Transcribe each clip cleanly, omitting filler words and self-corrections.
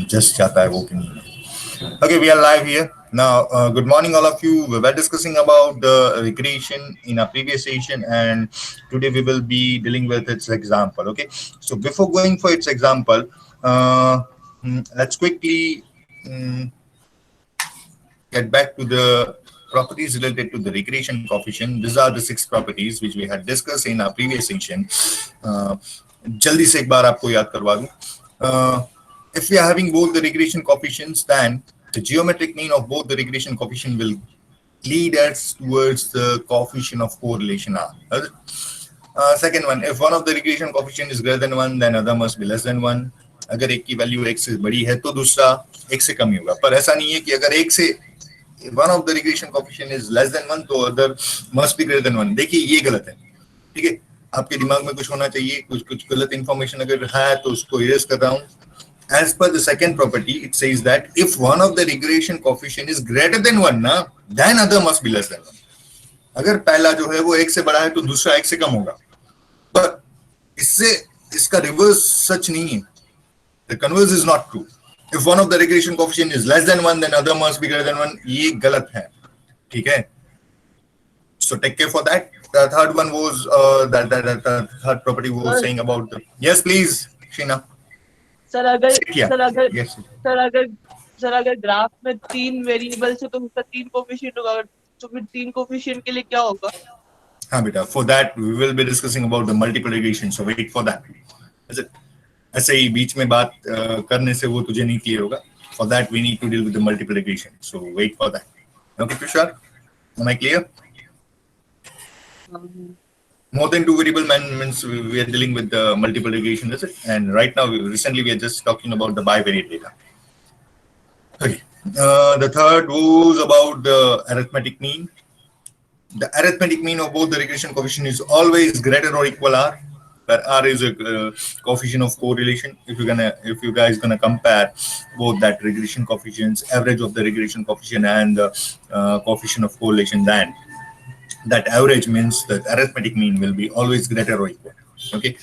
just जाता है वो कि नहीं. Okay, we are live here now. Good morning, all of you. We were discussing about the regression in our previous session, and today we will be dealing with its example. Okay, so before going for its example, let's quickly get back to the properties related to the regression coefficient. These are the 6 properties which we had discussed in our previous session. जल्दी से एक बार आपको याद करवा दूं. If we are having both the regression coefficients, then the geometric mean of both the regression coefficient will lead us towards the coefficient of correlation R. Second one, if one of the regression coefficient is greater than 1, then other must be less than 1. अगर एक की value एक से बड़ी है तो दूसरा एक से कम ही होगा. पर ऐसा नहीं है कि अगर एक से one of the regression coefficient is less than 1 तो other must be greater than 1. देखिए ये गलत है. ठीक है, आपके दिमाग में कुछ होना चाहिए. कुछ गलत इंफॉर्मेशन अगर है तो उसको इरेज कर रहा हूँ. As per the second property, it says that if one of the regression coefficient is greater than 1, then other must be less than 1. अगर पहला जो है वो एक से बड़ा है तो दूसरा एक से कम होगा. पर इससे इसका रिवर्स सच नहीं है. The converse is not true. If one of the regression coefficient is less than 1, then other must be greater than 1. ये गलत है. ठीक है. So take care for that. The third one was that third property was saying about the. Yes, please, Sheena. Sir अगर Yes. Sir अगर graph में 3 variables है तो उसका 3 कोफिशिएंट होगा. तो फिर 3 कोफिशिएंट के लिए क्या होगा? हाँ बेटा, for that we will be discussing about the multiple regression. So wait for that. Is it? ऐसे ही बीच में बात करने से वो तुझे नहीं क्लियर होगा. For that we need to deal with the multiple regression. So wait for that. Okay, Tushar? Am I clear? More than 2 variable means we are dealing with the multiple regression, is it? And right now, recently we are just talking about the bivariate data. Okay. The third was about the arithmetic mean. The arithmetic mean of both the regression coefficient is always greater or equal R, where R is a coefficient of correlation. If you guys gonna compare both that regression coefficients, average of the regression coefficient and the coefficient of correlation, then that average means that arithmetic mean will be always greater or equal. Okay.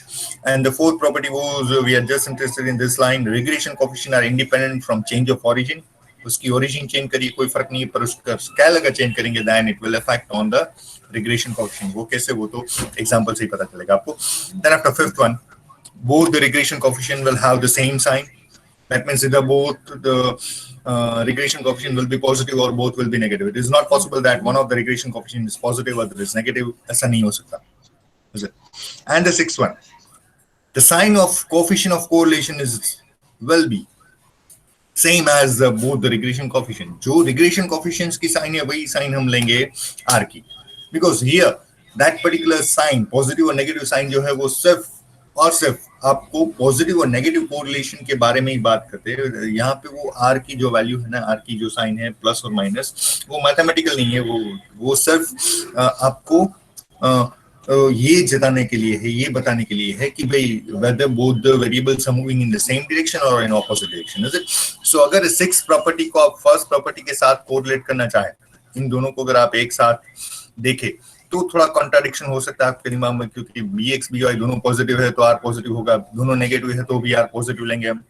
And the fourth property was we are just interested in this line. Regression coefficient are independent from change of origin. उसकी origin change करिए कोई फर्क नहीं है, पर उसका scale अगर change करेंगे then it will affect on the regression coefficient. वो कैसे, वो तो example से ही पता चलेगा आपको. Then after fifth one, both the regression coefficient will have the same sign. That means either both the regression coefficient will be positive or both will be negative. It is not possible that one of the regression coefficient is positive or other is negative. ऐसा नहीं हो सकता. Is it? And the sixth one, the sign of coefficient of correlation will be same as both the regression coefficient. जो regression coefficients की sign है वही sign हम लेंगे R की. Because here that particular sign, positive और negative sign जो है वो सिर्फ और सिर्फ आपको पॉजिटिव और नेगेटिव कोरिलेशन के बारे में ही बात करते हैं. यहाँ पे वो आर की जो वैल्यू है ना, आर की जो साइन है प्लस और माइनस, वो मैथमेटिकल नहीं है. वो सिर्फ आपको ये जताने के लिए है, ये बताने के लिए है कि भाई whether both the variables are moving in the same direction or in opposite direction, is it? So अगर 6 प्रॉपर्टी को आप फर्स्ट प्रॉपर्टी के साथ कोरिलेट करना चाहें, इन दोनों को अगर आप एक साथ देखें तो थोड़ा कॉन्ट्राडिक्शन हो सकता है आपके दिमाग में, क्योंकि bx by दोनों पॉजिटिव है तो r पॉजिटिव होगा, दोनों नेगेटिव है तो भी r पॉजिटिव लेंगे हम.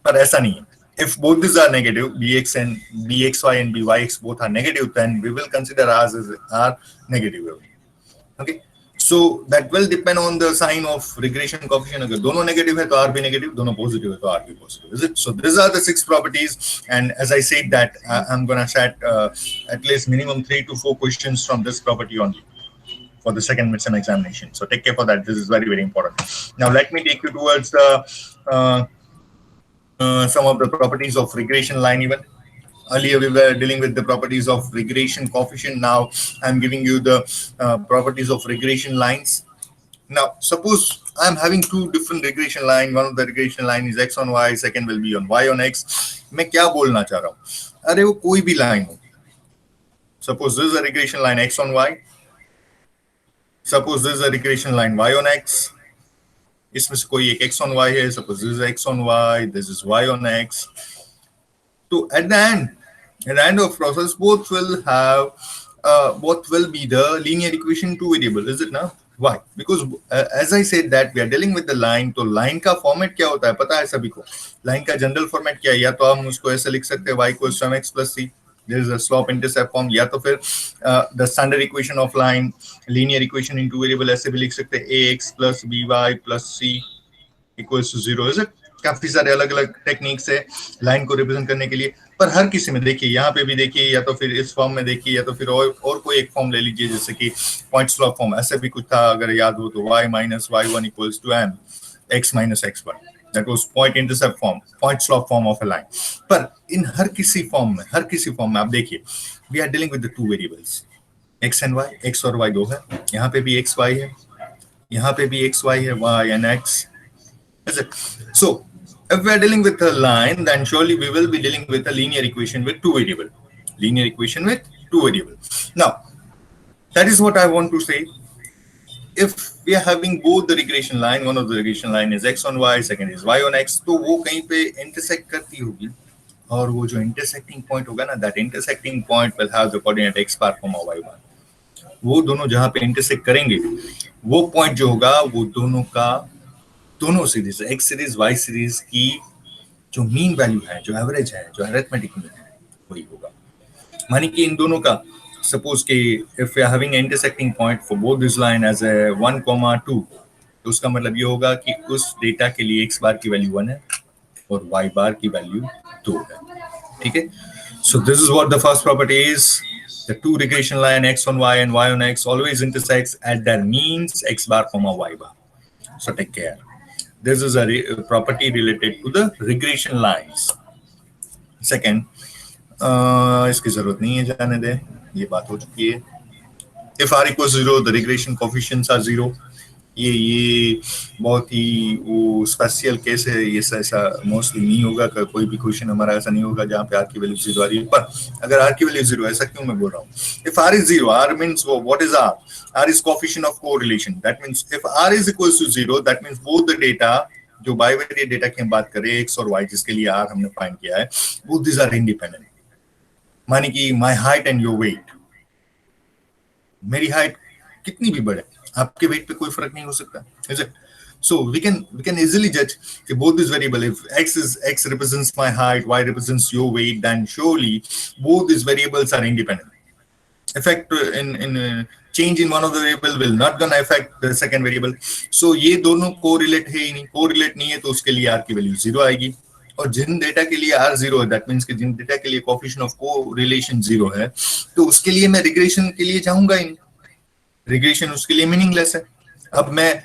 पर ऐसा नहीं है. If both these are negative, bxy and byx both are negative, then we will consider r as r negative. Okay, so that will depend on the sign of regression coefficient. अगर दोनों negative है तो r भी negative, दोनों positive है तो r भी positive. Is it? So these are the 6 properties, and as I said that I'm gonna set at least minimum 3 to 4 questions from this property only for the second midterm examination. So take care for that. This is very, very important. Now let me take you towards the some of the properties of regression line. Even earlier we were dealing with the properties of regression coefficient. Now I'm giving you the properties of regression lines. Now suppose I'm having 2 different regression line. One of the regression line is x on y, second will be on y on x. मैं क्या बोलना चाह रहा हूँ? अरे वो कोई भी line हो. Suppose this is a regression line x on y. Suppose this is a regression line y on x. इसमें से कोई एक x on y है. Suppose this is x on y, this is y on x. So at the end of process, both will be the linear equation 2 variable, is it now? Why? Because as I said that we are dealing with the line, तो line का format क्या होता है पता है सभी को? Line का general format क्या है? या तो हम उसको ऐसे लिख सकते हैं y equals to mx plus c. There is a slope intercept form. या तो फिर the standard equation of line, linear equation in two variable ऐसे भी लिख सकते हैं ax plus by plus c equals to 0. Is it? काफी सारे अलग अलग टेक्निक्स है लाइन को रिप्रेजेंट करने के लिए, पर हर किसी में देखिए, यहाँ पे भी देखिए, या तो फिर इस फॉर्म में देखिए, या तो फिर और कोई एक फॉर्म ले लीजिए, जैसे कि पॉइंट स्लॉप फॉर्म, ऐसे भी कुछ था अगर याद हो तो, y minus y1 equals to m x minus x1. That was point intercept form, point slope form of a line. पर इन हर किसी फॉर्म में आप देखिए, we are dealing with the two variables x and y. x और y दो है, यहाँ पे भी x y है, यहाँ पे भी x y है, y and x. So if we are dealing with a line, then surely we will be dealing with a linear equation with two variable. Now, that is what I want to say. If we are having both the regression line, one of the regression line is x on y, second is y on x, तो वो कहीं पे intersect करती होगी, और वो जो intersecting point होगा ना, that intersecting point will have the coordinate x bar, y bar. वो दोनों जहाँ पे intersect करेंगे, वो point जो होगा, वो दोनों series, x series y series की जो मीन वैल्यू है, जो एवरेज है, जो अरिथमेटिक मीन है, वही होगा. मानी कि इन दोनों का, सपोज कि if we are having intersecting point for both this line as a 1,2, तो उसका मतलब ये होगा कि उस डेटा के लिए एक्स बार की वैल्यू 1 है और वाई बार की वैल्यू 2 है. ठीक है, so this is what the first property is. The two regression line x on y and y on x always intersects at their means x bar comma y bar. So take care. This is a property related to the regression lines. Second, इसकी जरूरत नहीं है, जाने दे, ये बात हो चुकी है. If r equals 0, the regression coefficients are 0. ये बहुत ही वो स्पेशल केस है, ये ऐसा मोस्टली नहीं होगा, कोई भी क्वेश्चन हमारा ऐसा नहीं होगा जहाँ पे r की वैल्यू 0 आ रही है. पर अगर r की वैल्यू 0, ऐसा क्यों मैं बोल रहा हूँ? If r is 0, r means what is r? R is coefficient of correlation. That means if r is equals to 0, that means both the data, जो बाइवेरिएट डेटा की हम बात करें, x और y, जिसके लिए r हमने फाइंड किया है, both these are independent. माने कि my height and your weight, मेरी हाइट कितनी भी बढ़े, आपके वेट पे कोई फर्क नहीं हो सकता. Is it? So we can easily judge कि both these variable, if x represents my height, y represents your weight, then surely both these variables are independent. Effect in change in one of the variable will not gonna affect the second variable. So ये दोनों correlate है ही नहीं, correlate नहीं है तो उसके लिए r की वैल्यू 0 आएगी. और जिन डेटा के लिए r 0 है, दैट मींस कि जिन डेटा के लिए कोएफिशिएंट ऑफ कोरिलेशन 0 है, तो उसके लिए मैं रिग्रेशन के लिए जाऊंगा ही नहीं. रिग्रेशन उसके लिए मीनिंगलेस है. अब मैं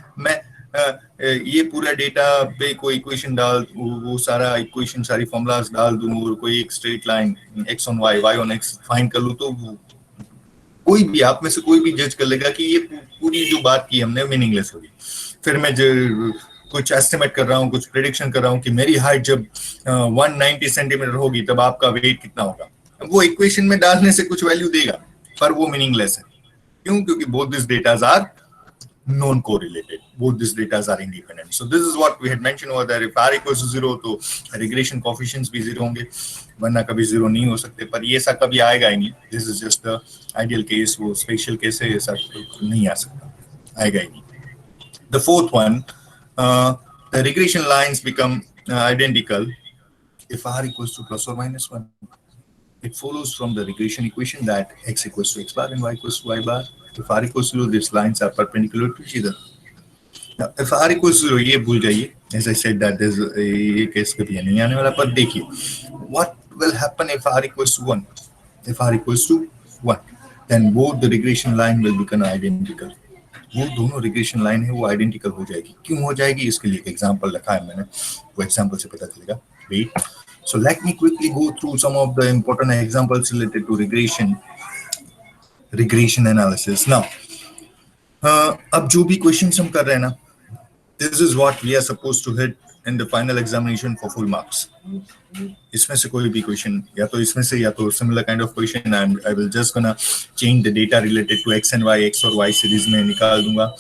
ये पूरा डेटा पे कोई इक्वेशन डाल, वो सारा इक्वेशन, सारी फॉर्मूलाज डाल दूं और कोई एक straight line x on y, y on x find कर लूं, तो कोई भी आप में से कोई भी जज कर लेगा कि ये पूरी जो बात की हमने मीनिंगलेस होगी. फिर मैं जो कुछ एस्टिमेट कर रहा हूँ, कुछ प्रेडिक्शन कर रहा हूँ कि मेरी हाइट जब 190 सेंटीमीटर होगी तब आपका वेट कितना होगा, वो इक्वेशन में डालने से कुछ वैल्यू देगा, पर वो मीनिंगलेस है. क्यों? क्योंकि both these data are non-correlated, both these data are independent. So this is what we had mentioned over there. If r equals to 0, तो regression coefficients भी 0 होंगे, वरना कभी 0 नहीं हो सकते. पर ये ऐसा कभी आएगा ही नहीं. This is just the ideal case, वो special case है, ऐसा नहीं आ सकता, आएगा ही नहीं. The fourth one, the regression lines become identical if r equals to plus or minus 1. It follows from the regression equation that x equals to x bar and y equals to y bar. If r equals to 0, these lines are perpendicular to each other. Now, if r equals to 0, ये भूल जाइए. As I said that there's ये case कभी नहीं आने वाला. पर देखिए, what will happen if r equals to 1? If r equals to 1, then both the regression line will become identical. वो दोनों regression line है, वो identical हो जाएगी. क्यों हो जाएगी? इसके लिए एक example रखा है मैंने, वो example से पता चलेगा. Wait. So let me quickly go through some of the important examples related to regression analysis. Now, अब जो भी questions हम कर रहे हैं ना, this is what we are supposed to hit in the final examination for full marks. इसमें से कोई भी question, या तो इसमें से या तो similar kind of question, and I will just gonna change the data related to x and y, x और y series में निकाल दूंगा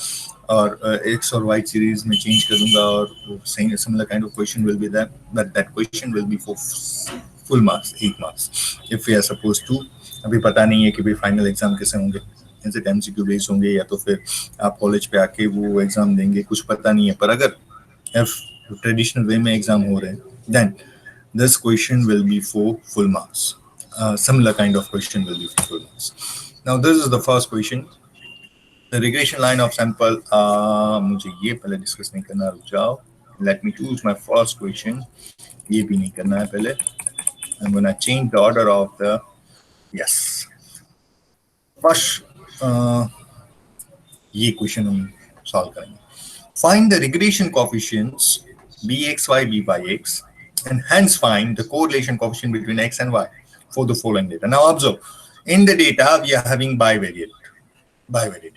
और x और y series में change कर दूंगा, और similar kind of question will be there, but that question will be for full marks, 8 marks. If we are supposed to, अभी पता नहीं है कि भी final exam कैसे होंगे, ऐसे MCQ बेस्ड होंगे या तो फिर आप कॉलेज पे आके वो एग्जाम देंगे, कुछ पता नहीं है। पर अगर ट्रेडिशनल वे में एग्जाम हो रहे हैं, then this question will be for full marks. Similar kind of question will be for full marks. Now this is the first question. The regression line of sample. मुझे ये पहले discuss नहीं करना, रुक जाओ. Let me choose my first question. ये भी नहीं करना है पहले. I'm gonna change the order of the. Yes. First, ये क्वेश्चन हम सॉल्व करेंगे. Find the regression coefficients bxy byx and hence find the correlation coefficient between x and y for the following data. Now observe, in the data we are having bivariate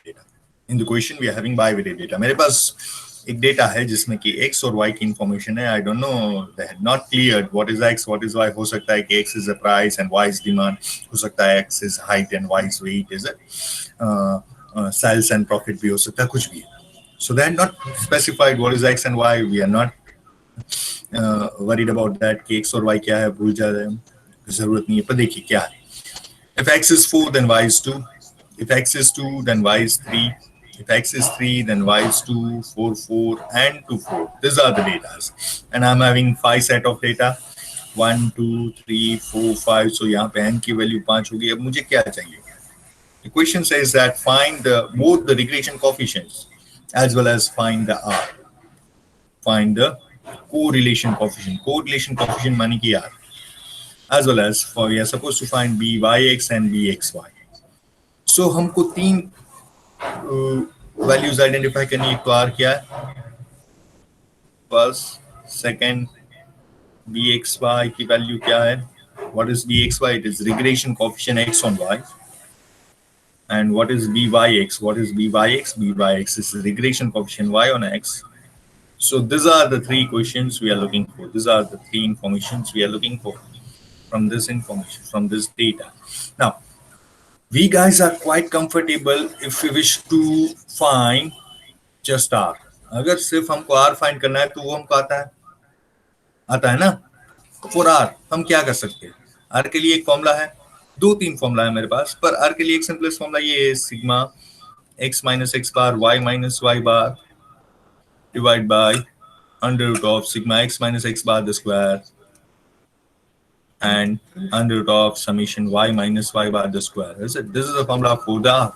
data. In the question we are having bivariate data. मेरे पास एक data है जिसमें कि x और y की information है. I don't know, they had not cleared what is x, what is y. हो सकता है कि x is the price and y is demand. हो सकता है x is height and y is weight. Is it sales and profit भी हो सकता है, कुछ भी. So they had not specified what is x and y. We are not worried about that कि x और y क्या है, भूल जा रहे हैं, जरूरत नहीं है. पर देखिए क्या है. If x is 4 then y is 2. If x is 2 then y is 3. If x is 3 then y is 2, 4, 4 and 2, 4. These are the data. And I'm having 5 set of data. 1, 2, 3, 4, 5. So यहाँ पे n की value 5 होगी. अब मुझे क्या चाहिए? The question says that find both the regression coefficients as well as find the R. Find the correlation coefficient. Correlation coefficient माने कि R. As well as for we are supposed to find byx and bxy. So हमको तीन values identify करनी है. तो R क्या है? First, second, bxy की value क्या है? What is bxy? It is regression coefficient x on y. And what is byx? What is byx? Byx is regression coefficient y on x. So these are the three questions we are looking for. These are the three informations we are looking for from this information, from this data. Now, we guys are quite comfortable if we wish to find just R. अगर सिर्फ हमको R find करना है तो वो हमको आता है ना. For R हम क्या कर सकते हैं? R के लिए एक फॉर्मूला है, 2-3 फॉर्मूला है मेरे पास, पर R के लिए एक सिंपलेस्ट फॉर्मूला ये है, sigma x minus x bar y minus y bar divided by under root of sigma x minus x bar the square and under root of summation y minus y bar the square. Is it? This is the formula for the R.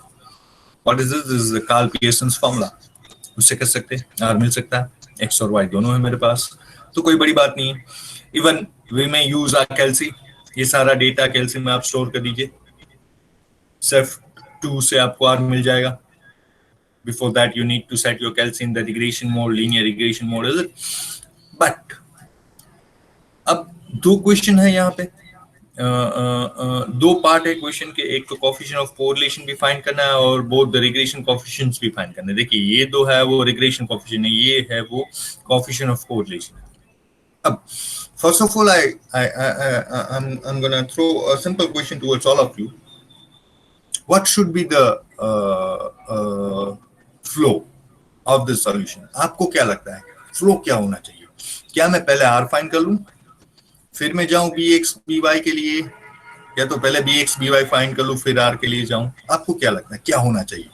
What is this? This is the Carl Pearson's formula. उससे कर सकते हैं, R मिल सकता है, x और y दोनों है मेरे पास, तो कोई बड़ी बात नहीं है. इवन वे में यूज आ कैल्सी. ये सारा डेटा कैल्सी में आप स्टोर कर दीजिए. सिर्फ 2 से आपको R मिल जाएगा. Before that, you need to set your calci in the regression mode, linear regression mode, is it? But अब दो क्वेश्चन है यहाँ पे, दो पार्ट है क्वेश्चन के. एक तो कोफिशिएंट ऑफ कोरिलेशन भी फाइंड करना है और बोथ द रिग्रेशन कोफिशिएंट्स भी फाइंड करना है. देखिए ये दो है वो रिग्रेशन कोफिशिएंट है, ये है वो कोफिशिएंट ऑफ कोरिलेशन. अब first of all, I'm gonna throw a simple question towards all of you. What should be the flow of this solution? आपको क्या लगता है फ्लो क्या होना चाहिए? क्या मैं पहले R फाइंड कर लूं, फिर मैं जाऊं bx by के लिए, या तो पहले bx by फाइंड कर लूं फिर R के लिए जाऊं? आपको क्या लगता है क्या होना चाहिए?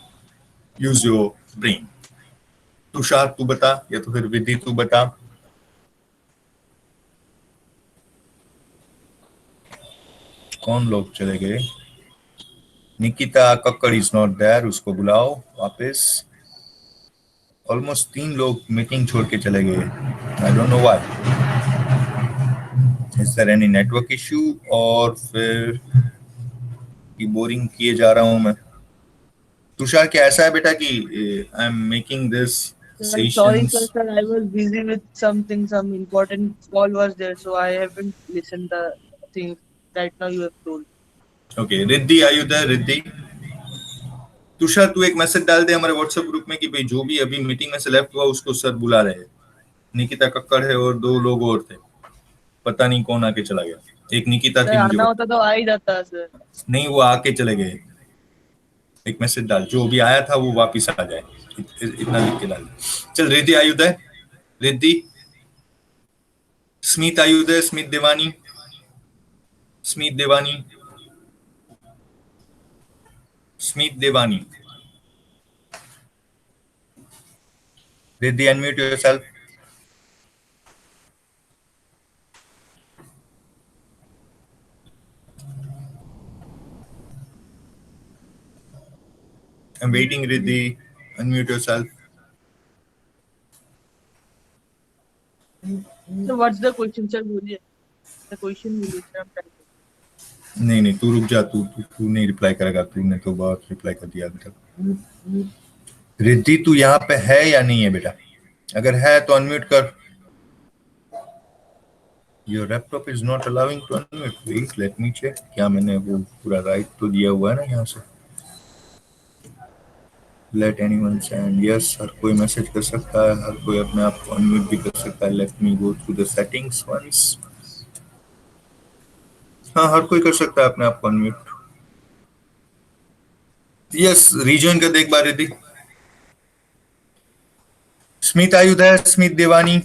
Use your brain. तुषार तू बता, या तो फिर विधि तू बता. कौन लोग चले गए? Nikita Kakkar is not there, उसको बुलाओ वापस. ऑलमोस्ट 3 लोग मीटिंग छोड़ के चले गए. I don't know why. Is there any network issue और फिर की बोरिंग किए जा रहा हूं मैं? तुषार क्या ऐसा है बेटा कि I am making this Sorry, sir. I was busy with something. Some important call was there, so I haven't listened the things right now you have told. Okay, Riddhi are you there? Riddhi, Tushar तू एक message डाल दे हमारे WhatsApp group में कि भाई जो भी अभी मीटिंग में से लेफ्ट हुआ उसको सर बुला रहे हैं. निकिता कक्कड़ है और 2 लोग और थे, पता नहीं कौन आके चला गया. एक निकिता थी, मुझे आना होता तो आ ही जाता सर. नहीं, वो आके चले गए. एक मैसेज डाल, जो भी आया था वो वापस आ जाए, इतना लिख के डाल. चल रिद्धि आयु दे, रिद्धि. स्मित आयु दे, स्मित देवानी, स्मित देवानी. Smith Devani. Riddhi, unmute yourself. I'm waiting, Riddhi. Unmute yourself. So what's the question, sir? बोलिए. The question will be I'm trying to. नहीं तू रुक जा, तू तू तू नहीं रिप्लाई करेगा, तूने तो बहुत रिप्लाई कर दिया अभी तक. रिद्धि तू यहाँ पे है या नहीं है बेटा? अगर है तो अनम्यूट कर. Your laptop is not allowing to unmute. Wait, let me check. क्या मैंने वो पूरा राइट तो दिया हुआ है ना यहाँ से? Let anyone send. Yes, हर कोई मैसेज कर सकता है, हर कोई अपने आप को अनम्यूट भी कर सकता है. Let me go through the settings once. हाँ, हर कोई कर सकता है अपने आप को अनम्यूट. Yes, rejoin कर देख बार Riddhi. Smith, are you there? Smith Devani.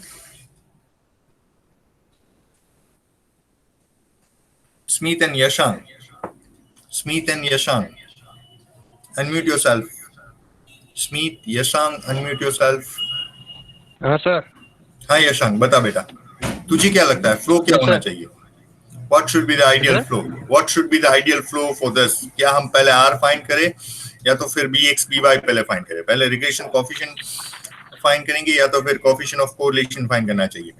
Smith and Yashang. Smith and Yashang. Unmute yourself. Smith, Yashang, unmute yourself. हाँ सर. हाँ यशांक, बता बेटा, तुझे क्या लगता है फ्लो क्या होना चाहिए? What should be the ideal flow? What should be the ideal flow for this? क्या हम पहले R फाइंड करें या तो फिर BX BY पहले फाइंड करें? पहले रिग्रेशन कोएफिशिएंट फाइंड करेंगे या तो फिर कोएफिशिएंट ऑफ कोरिलेशन फाइंड करना चाहिए?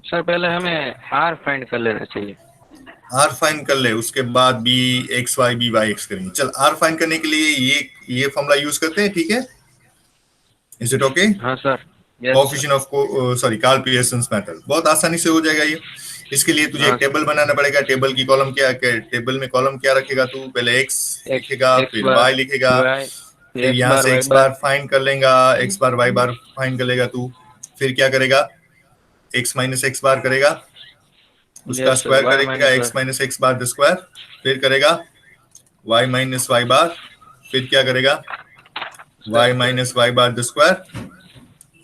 सर पहले हमें R फाइंड कर लेना चाहिए. R फाइंड कर ले, उसके बाद BXY BYX करेंगे. चल R फाइंड करने के लिए ये फॉर्मूला यूज करते हैं, ठीक है? Is it okay? हाँ sir. Coefficient of sorry Karl Pearson's method. बहुत आसानी से हो जाएगा ये. इसके लिए तुझे एक टेबल बनाना पड़ेगा. टेबल की कॉलम क्या है? टेबल में कॉलम क्या रखेगा तू? पहले x लिखेगा, फिर y लिखेगा, फिर यहाँ से x बार फाइंड कर लेगा, x बार y बार फाइंड कर लेगा तू. फिर क्या करेगा? x माइनस x बार करेगा, उसका स्क्वायर करेगा, x minus x bar the square. फिर करेगा y माइनस y बार, फिर क्या करेगा? y minus y bar the square.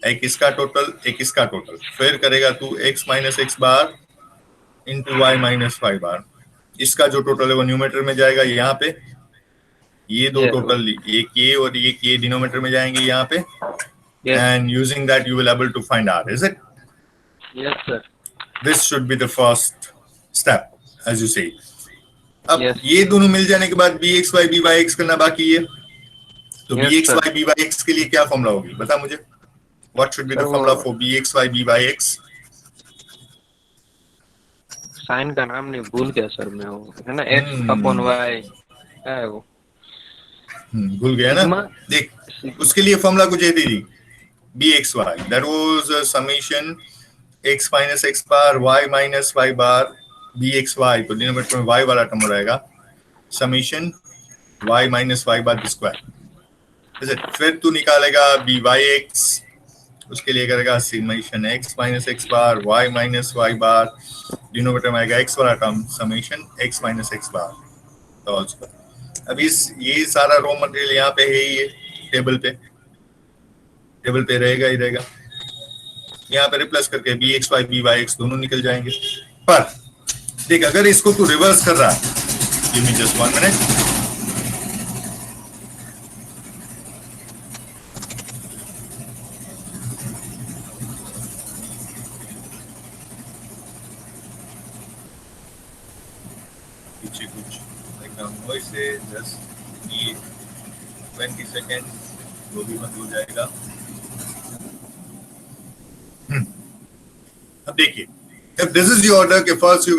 एक इसका टोटल, एक इसका टोटल. फिर करेगा तू x minus x bar into y minus y बार. इसका जो टोटल है वो न्यूमरेटर में जाएगा यहाँ पे. ये दो टोटल, ये k और ये k डिनोमिनेटर में जाएंगे यहाँ पे. And using that you will able to find R. Is it? Yes sir. This should be the first step, as you say. अब ये दोनों मिल जाने के बाद BXY BYX करना बाकी है. तो BXY BYX के लिए क्या फॉर्मूला होगी बता मुझे? What should be the formula for BXY BYX? Sign का नाम नहीं भूल गया सर मैं, वो है ना x अपॉन y है वो. भूल गया ना? देख, उसके लिए फॉर्मूला कुछ ऐसी थी. BXY, that was summation x minus x bar y minus y bar BXY. तो डिनोमिनेटर में y वाला टर्म रहेगा, summation y minus y bar square. फिर तू निकालेगा BYX. उसके लिए करेगा समेशन x माइनस x बार y माइनस y बार, डिनोमिनेटर में आएगा x वाला term, summation x minus x बार. तो अब ये सारा रॉ मटेरियल यहाँ पे है, ये टेबल पे रहेगा ही रहेगा. यहाँ पे रिप्लेस करके BXY BYX दोनों निकल जाएंगे. पर देख, अगर इसको तू रिवर्स कर रहा है, give me just 1 minute. Just 20 seconds, वो भी बंद हो जाएगा. अब देखिए, if this is the order, कि first you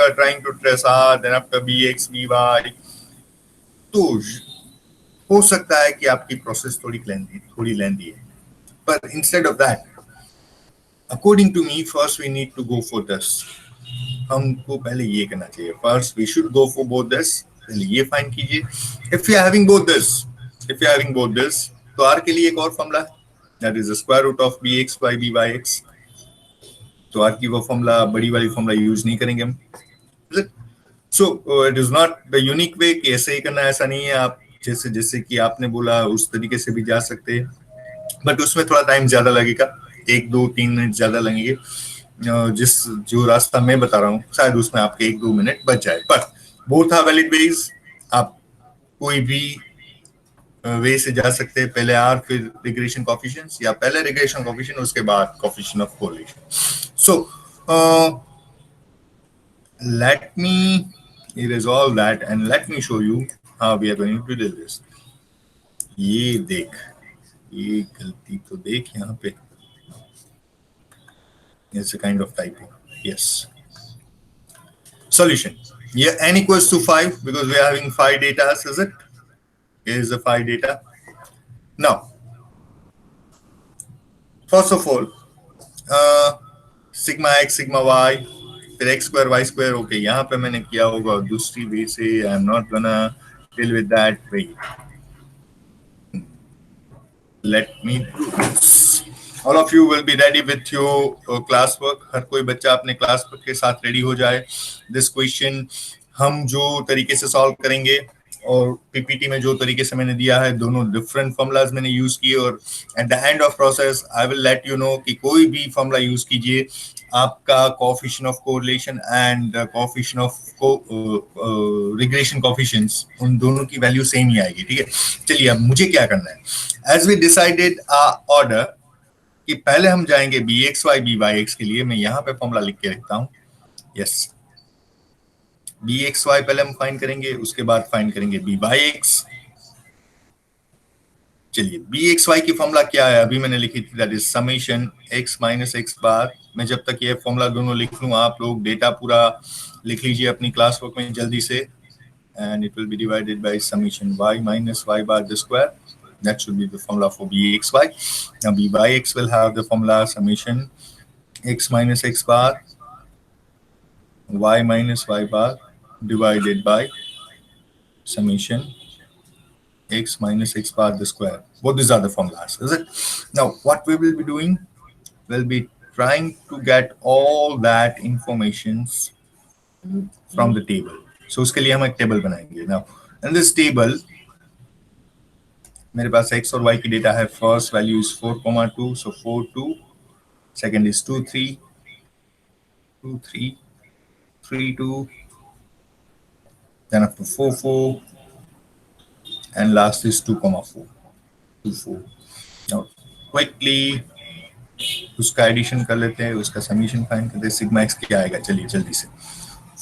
are trying to trace R, then after BX BY, तो हो सकता है कि आपकी प्रोसेस थोड़ी लेंदी है. पर instead of that, according to me, first we need to go for this. हमको पहले ये करना चाहिए. First we should go for both this. पहले ये फाइंड कीजिए. If you are having both this, तो R के लिए एक और फॉर्मूला है, that is the square root of BXY BYX. तो R की वो फॉर्मूला, बड़ी वाली फॉर्मूला यूज नहीं करेंगे हम. So it is not the unique way कि ऐसे ही करना, ऐसा नहीं है. आप जैसे कि आपने बोला उस तरीके से भी जा सकते हैं, बट उसमें थोड़ा टाइम ज्यादा लगेगा, 1 2 3 मिनट ज्यादा लगेंगे. जो रास्ता मैं बता रहा हूँ शायद उसमें आपके 1 2 मिनट बच जाए. पर बोथ आर वैलिड वेज, आप कोई भी वे से जा सकते हैं, पहले आर फिर रिग्रेशन कोफिशिएंट्स, या पहले रिग्रेशन कोफिशिएंट उसके बाद coefficient of correlation. So let me resolve that and let me show you how we are going to do this. ये देख, ये गलती तो देख यहाँ पे, it's a kind of typing. Yes. Solution. Yeah, n equals to 5 because we are having 5 data, is it? Here is the 5 data. Now, first of all, sigma x, sigma y, फिर x square, y square, okay, यहाँ पे मैंने किया होगा दूसरी वे से. I am not gonna deal with that way. Let me do this. All of you will be ready with your classwork. हर कोई बच्चा अपने classwork के साथ ready हो जाए. This question हम जो तरीके से solve करेंगे और पीपीटी में जो तरीके से मैंने दिया है, दोनों डिफरेंट फॉर्मूलाज मैंने यूज किए, और at the end of process I will let you know कि कोई भी फॉर्मूला यूज कीजिए, आपका coefficient of correlation and coefficient of regression coefficients, उन दोनों की वैल्यू सेम ही आएगी. ठीक है, चलिए अब मुझे क्या करना है. एज वी डिसाइडेड ऑर्डर कि पहले हम जाएंगे b x y b y x के लिए. मैं यहाँ पे फॉर्मूला लिख के रखता हूँ. यस, बी एक्स वाई पहले हम फाइंड करेंगे, उसके बाद फाइंड करेंगे बी वाई एक्स. चलिए, बी एक्स वाई की फॉर्मूला क्या है अभी मैंने लिखी थी, that is summation x minus x bar. मैं जब तक ये फॉर्मूला दोनों लिख लूं, आप लोग डेटा पूरा लिख लीजिए अपनी क्लास वर्क में जल्दी से. And it will be divided by summation y minus y bar the square. That should be the formula for bxy. Now byx will have the formula summation x minus x bar y minus y bar divided by summation x minus x bar the square. Both these are the formulas, is it? Now what we will be doing, we'll be trying to get all that informations from the table. So उसके लिए हम एक table बनाएंगे. Now in this table मेरे पास x और y की data है. First value is 4,2, so 4 2. Second is 2 3 2 3 3 2, then up to 4 4, and last is 2,4 2 4. Now quickly उसका एडिशन कर लेते हैं, उसका समीशन फाइंड करते हैं. सिग्मा x क्या आएगा, चलिए जल्दी से.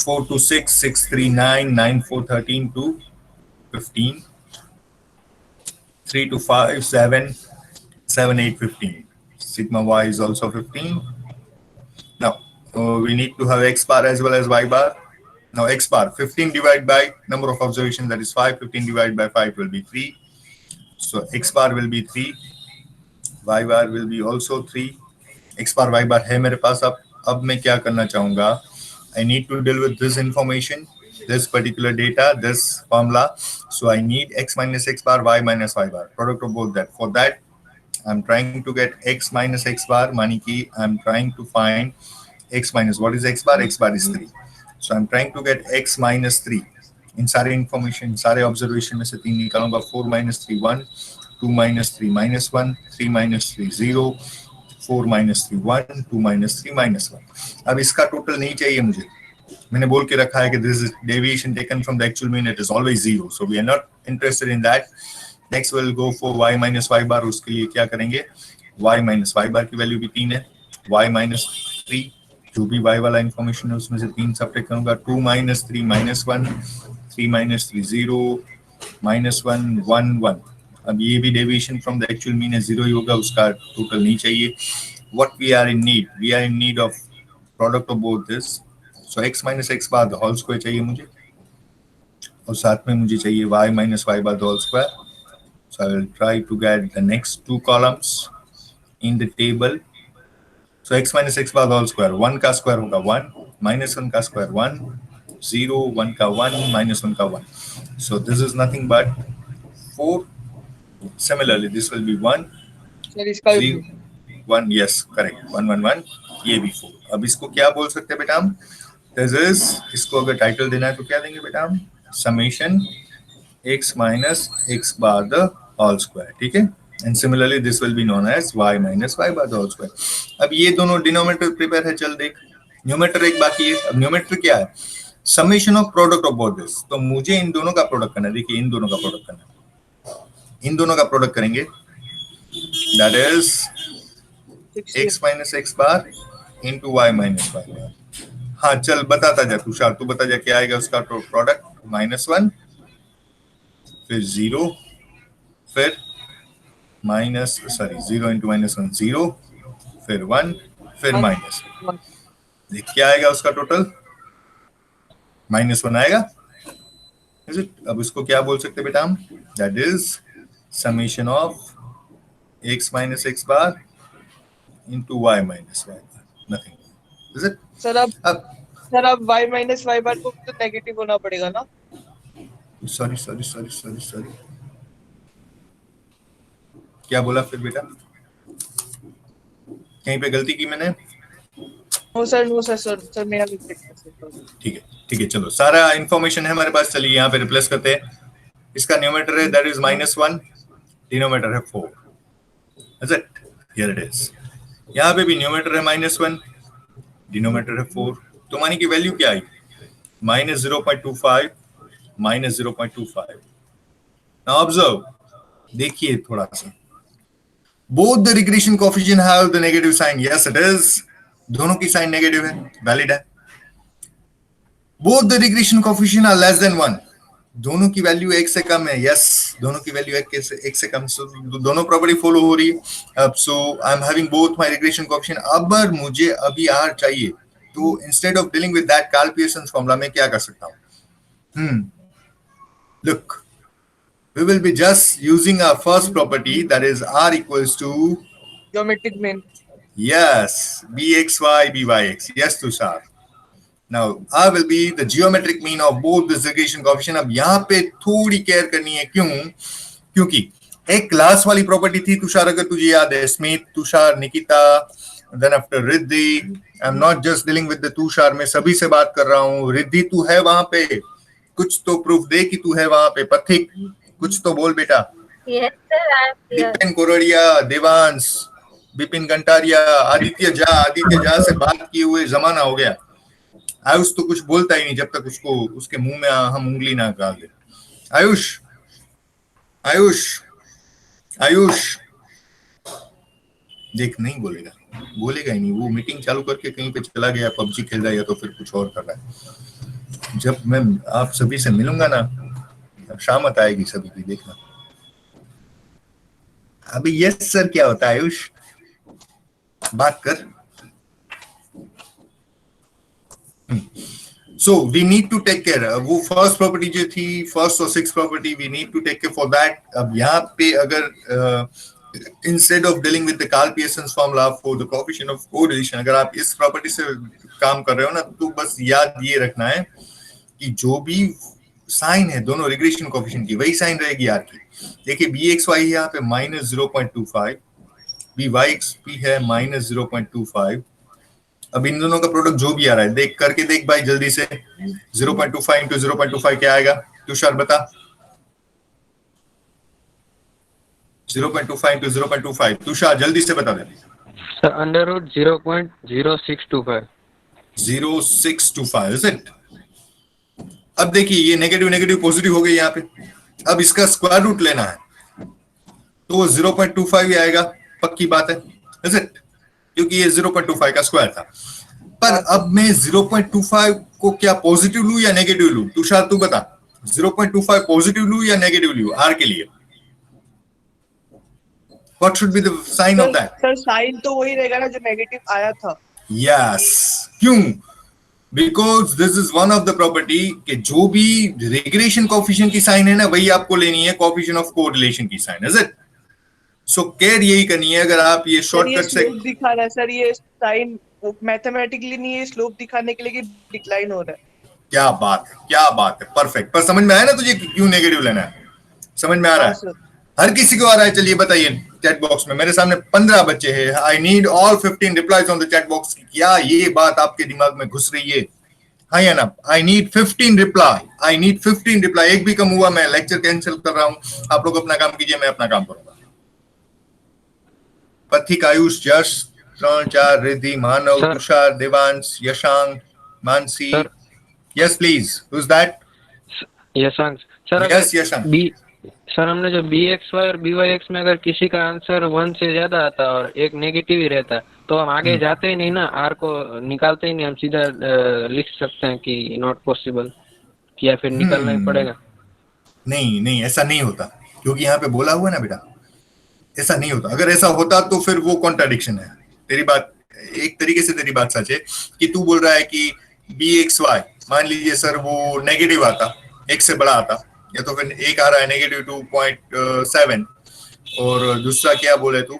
4 2 6 6 3 9 9 4 13 2 15 3 to 5 7 7 8 15. Sigma y is also 15. Now we need to have x bar as well as y bar. Now x bar 15 divided by number of observations, that is 5. 15 divided by 5 will be 3. So x bar will be 3, y bar will be also 3. x bar y bar है मेरे पास. अब मैं क्या करना चाहूँगा, I need to deal with this information, this particular data, this formula. So I need x minus x bar, y minus y bar, product of both that. For that, I'm trying to get x minus x bar, मानी कि I'm trying to find x minus, what is x bar? X bar is 3. So I'm trying to get x minus 3. इन सारे information, सारे observation में से 3 निकालूंगा. 4 minus 3 1, 2 minus 3 minus 1, 3 minus 3 0, 4 minus 3 1, 2 minus 3 minus 1. अब इसका total नहीं चाहिए मुझे. मैंने बोल के रखा है कि this is deviation taken from the actual mean, it is always 0. So we are not interested in that. Next we'll go for y minus y bar. उसके लिए क्या करेंगे, y minus y bar की वैल्यू भी 3 है. y minus 3, जो भी y वाला इंफॉर्मेशन है उसमें से 3 सब्ट्रैक्ट करूंगा. 2 minus 3 minus 1, 3 minus 3 0, minus 1 1 1. अब ये भी deviation from the actual mean है, 0 ही होगा, उसका टोटल नहीं चाहिए. What we are in need, we are in need of product of both this. So x minus x bar the whole square चाहिए मुझे, और साथ में मुझे चाहिए y minus y bar the whole square. So I will try to get the next two columns in the table. So x minus x bar the whole square, 1 का square होगा 1, minus 1 का स्क्वायर 1, 0 1 का 1, minus 1 का 1. So this is nothing but 4. Similarly this will be 1 sir इसका 1, yes correct, 1 1 1, ये भी 4. अब इसको क्या बोल सकते हैं बेटा हम, this is, इसको अगर टाइटल देना है तो क्या देंगे बेटा हम, summation x minus x bar the whole square. ठीक है, and similarly this will be known as y minus y bar the whole square. अब ये दोनों डिनोमिनेटर प्रिपेयर है, चल देख. न्यूमरेटर एक बाकी है. अब न्यूमरेटर क्या है, summation of product of both this, तो मुझे इन दोनों का प्रोडक्ट करना है। देखिए इन दोनों का प्रोडक्ट करना है, इन दोनों का प्रोडक्ट करेंगे, that is 16. x minus x bar into y minus y bar. हाँ चल बताता जा तुषार, तू बता जा क्या आएगा उसका प्रोडक्ट। -1 फिर 0 फिर माइनस, सॉरी 0 इंटू -1 0 फिर 1 फिर माइनस, क्या आएगा उसका टोटल? -1 आएगा। Is it? अब इसको क्या बोल सकते बेटा हम? That is summation of x minus x bar into y minus y bar, nothing. Is it? Sir अब y माइनस y बार को तो नेगेटिव होना पड़ेगा ना? Sorry sorry sorry sorry sorry, क्या बोला फिर बेटा? कहीं पे गलती की मैंने? नो सर सर मेरा मिस्टेक है। ठीक है चलो, सारा इंफॉर्मेशन है हमारे पास। चलिए यहाँ पे रिप्लेस करते हैं। इसका न्यूमरेटर है दैट इज -1, डिनोमिनेटर है 4। Is it? Here it is. यहाँ पे भी न्यूमरेटर है -1, डिनोमिनेटर है 4। तो मानी की वैल्यू क्या आई? -0.25 -0.25। नाउ ऑब्जर्व, देखिए थोड़ा सा, both the regression coefficient have the negative sign. Yes it is, दोनों की साइन नेगेटिव है, वैलिड है। both the regression coefficient are less than 1, दोनों की वैल्यू 1 से कम है। यस, दोनों की वैल्यू 1 से कम, सो दोनों प्रॉपर्टी फॉलो हो रही है। अब so I am having both my regression coefficient. अब मुझे अभी आर चाहिए, तो instead of dealing with that Karl Pearson's formula में क्या कर सकता हूं? Look, we will be just using our first property, that is r equals to Geometric mean. yes bxy byx. Yes Tushar, now r will be the geometric mean of both the regression coefficient. अब यहाँ पे थोड़ी care करनी है, क्योंकि एक class वाली property थी तुषार, अगर तुझे याद है, Smith, Tushar, Nikita, then after Riddhi. I am not just dealing with the Tushar, मैं सभी से बात कर रहा हूँ। रिद्धि तू है वहां पे? कुछ तो प्रूफ दे कि तू है वहां पे। पथिक कुछ तो बोल बेटा। Yes, sir, I am here. Vipin कोरड़िया, Devansh, Vipin कंटारिया, Aditya Jha से बात किए हुए जमाना हो गया। आयुष तो कुछ बोलता ही नहीं जब तक उसको उसके मुंह में हम उंगली ना डाल दे। आयुष आयुष आयुष देख, नहीं बोलेगा ही नहीं। वो मीटिंग चालू करके कहीं पे चला गया, पबजी खेल रहा है या तो फिर कुछ और कर रहा है। जब मैं आप सभी से मिलूंगा ना, शामत आएगी सभी की, देखना। अभी यस सर क्या होता है? आयुष बात कर। So we need to take care, वो फर्स्ट प्रॉपर्टी जो थी, फर्स्ट और six property, we need to take care for that. अब यहाँ पे अगर instead of dealing with the Karl Pearson's formula for the coefficient of correlation, अगर आप इस प्रॉपर्टी से काम कर रहे हो ना, तो बस याद ये रखना है कि जो भी साइन है दोनों रिग्रेशन कोएफिशिएंट की, वही साइन रहेगी आर की। देखिए bxy यहाँ पे -0.25, byx भी है -0.25। अब इन दोनों का प्रोडक्ट जो भी आ रहा है, देख करके देख भाई जल्दी से। 0.25 इंटू 0.25 क्या आएगा? तुषार बता। 0.25 इंटू 0.25, तुषार जल्दी से बता दे। सर √0.0625। 0625 is it? अब देखिए ये नेगेटिव पॉजिटिव हो गई यहाँ पे। अब इसका स्क्वायर रूट लेना है तो वो 0.25 ही आएगा, पक्की बात है, इज इट? क्योंकि ये 0.25 का स्क्वायर था। पर अब मैं 0.25 को क्या पॉजिटिव लूं या नेगेटिव लूं? तुषार तू बता, 0.25 पॉजिटिव लूं या नेगेटिव लूं आर के लिए? What should be the sign of that? Sir sign तो वही रहेगा ना जो नेगेटिव आया था। यस, क्यों? Because this is one of the property कि जो भी रिग्रेशन कोएफिशिएंट की साइन है ना, वही आपको लेनी है कोएफिशिएंट ऑफ कोरिलेशन की sign, is it? So care यही करनी है। अगर आप ये शॉर्टकट से दिखा रहा है सर, ये साइन मैथमेटिकली नहीं है, स्लोप दिखाने के लिए कि डिक्लाइन हो रहा है। क्या बात है, परफेक्ट। पर समझ में आया ना तुझे क्यों नेगेटिव लेना है? समझ में आ रहा है? हर किसी को आ रहा है? चलिए बताइए चैट बॉक्स में। मेरे सामने 15 बच्चे हैं। I need all 15 replies on the chat box. क्या ये बात आपके दिमाग में घुस रही है? हाँ या ना? I need 15 reply. एक भी कम हुआ मैं लेक्चर कैंसिल कर रहा हूं। आप लोग अपना काम कीजिए, मैं अपना काम करूंगा। पथिक, Ayush, Jash, 3 4, Riddhi, Manav, Tushar, Devansh, Yashank, Mansi, Yes, please. Who's that? Yashank sir. Yes, Yashank. बी सर हमने जो बी एक्स वाई और बी वाई एक्स में अगर किसी का आंसर 1 से ज्यादा आता है और एक नेगेटिव ही रहता है तो हम आगे जाते ही नहीं ना, आर को निकालते ही नहीं, हम सीधा लिख सकते हैं कि नॉट पॉसिबल, या फिर निकालना ही पड़ेगा? नहीं नहीं, ऐसा नहीं होता, क्योंकि यहाँ पे बोला हुआ है ना बेटा, ऐसा नहीं होता। अगर ऐसा होता तो फिर वो कॉन्ट्राडिक्शन है। तेरी बात एक तरीके से, तेरी बात सच है कि तू बोल रहा है कि बी एक्स वाई, मान लीजिए सर वो नेगेटिव आता, एक से बड़ा आता, या तो फिर एक आ रहा है -2.7 और दूसरा क्या बोले तू,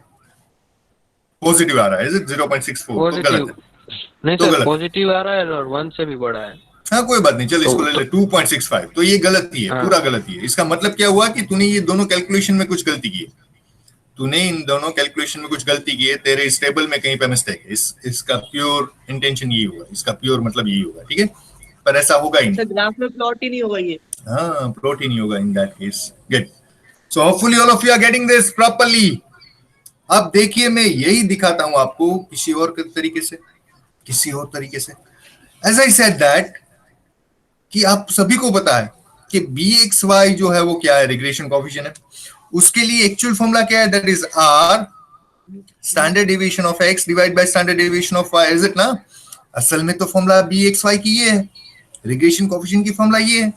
पॉजिटिव आ रहा है 0.64, तो गलत है। नहीं तो सर, गलत। पॉजिटिव आ रहा है और 1 से भी बड़ा है। हाँ कोई बात नहीं, चल इसको ले ले 2.65, तो ये गलत ही है, हाँ। पूरा गलत ही है। इसका मतलब क्या हुआ कि तूने ये दोनों कैलकुलेशन में कुछ गलती की है, तूने इन दोनों कैलकुलेशन में कुछ गलती की है, तेरे इस टेबल में कहीं पे मिस्टेक है। इसका प्योर इंटेंशन यही होगा, इसका प्योर मतलब यही होगा, ठीक है, पर ऐसा होगा ही नहीं। ग्राफ में प्लॉट ही नहीं होगा ये। हाँ, प्लॉट ही नहीं होगा in that case. Good. So hopefully all of you are getting this properly. अब देखिए, मैं यही दिखाता हूं आपको किसी और तरीके से, किसी और तरीके से। एज आई सेड दैट कि आप सभी को पता है कि बी एक्स वाई जो है वो क्या है, रिग्रेशन कोएफिशिएंट है। उसके लिए एक्चुअल फॉर्मूला क्या है, that is r standard deviation of x divide by standard deviation of y, is it ना? असल में तो फॉर्मूला बी एक्स वाई की ये है, रिग्रेशन कोएफिशिएंट की फॉर्मूला ये है।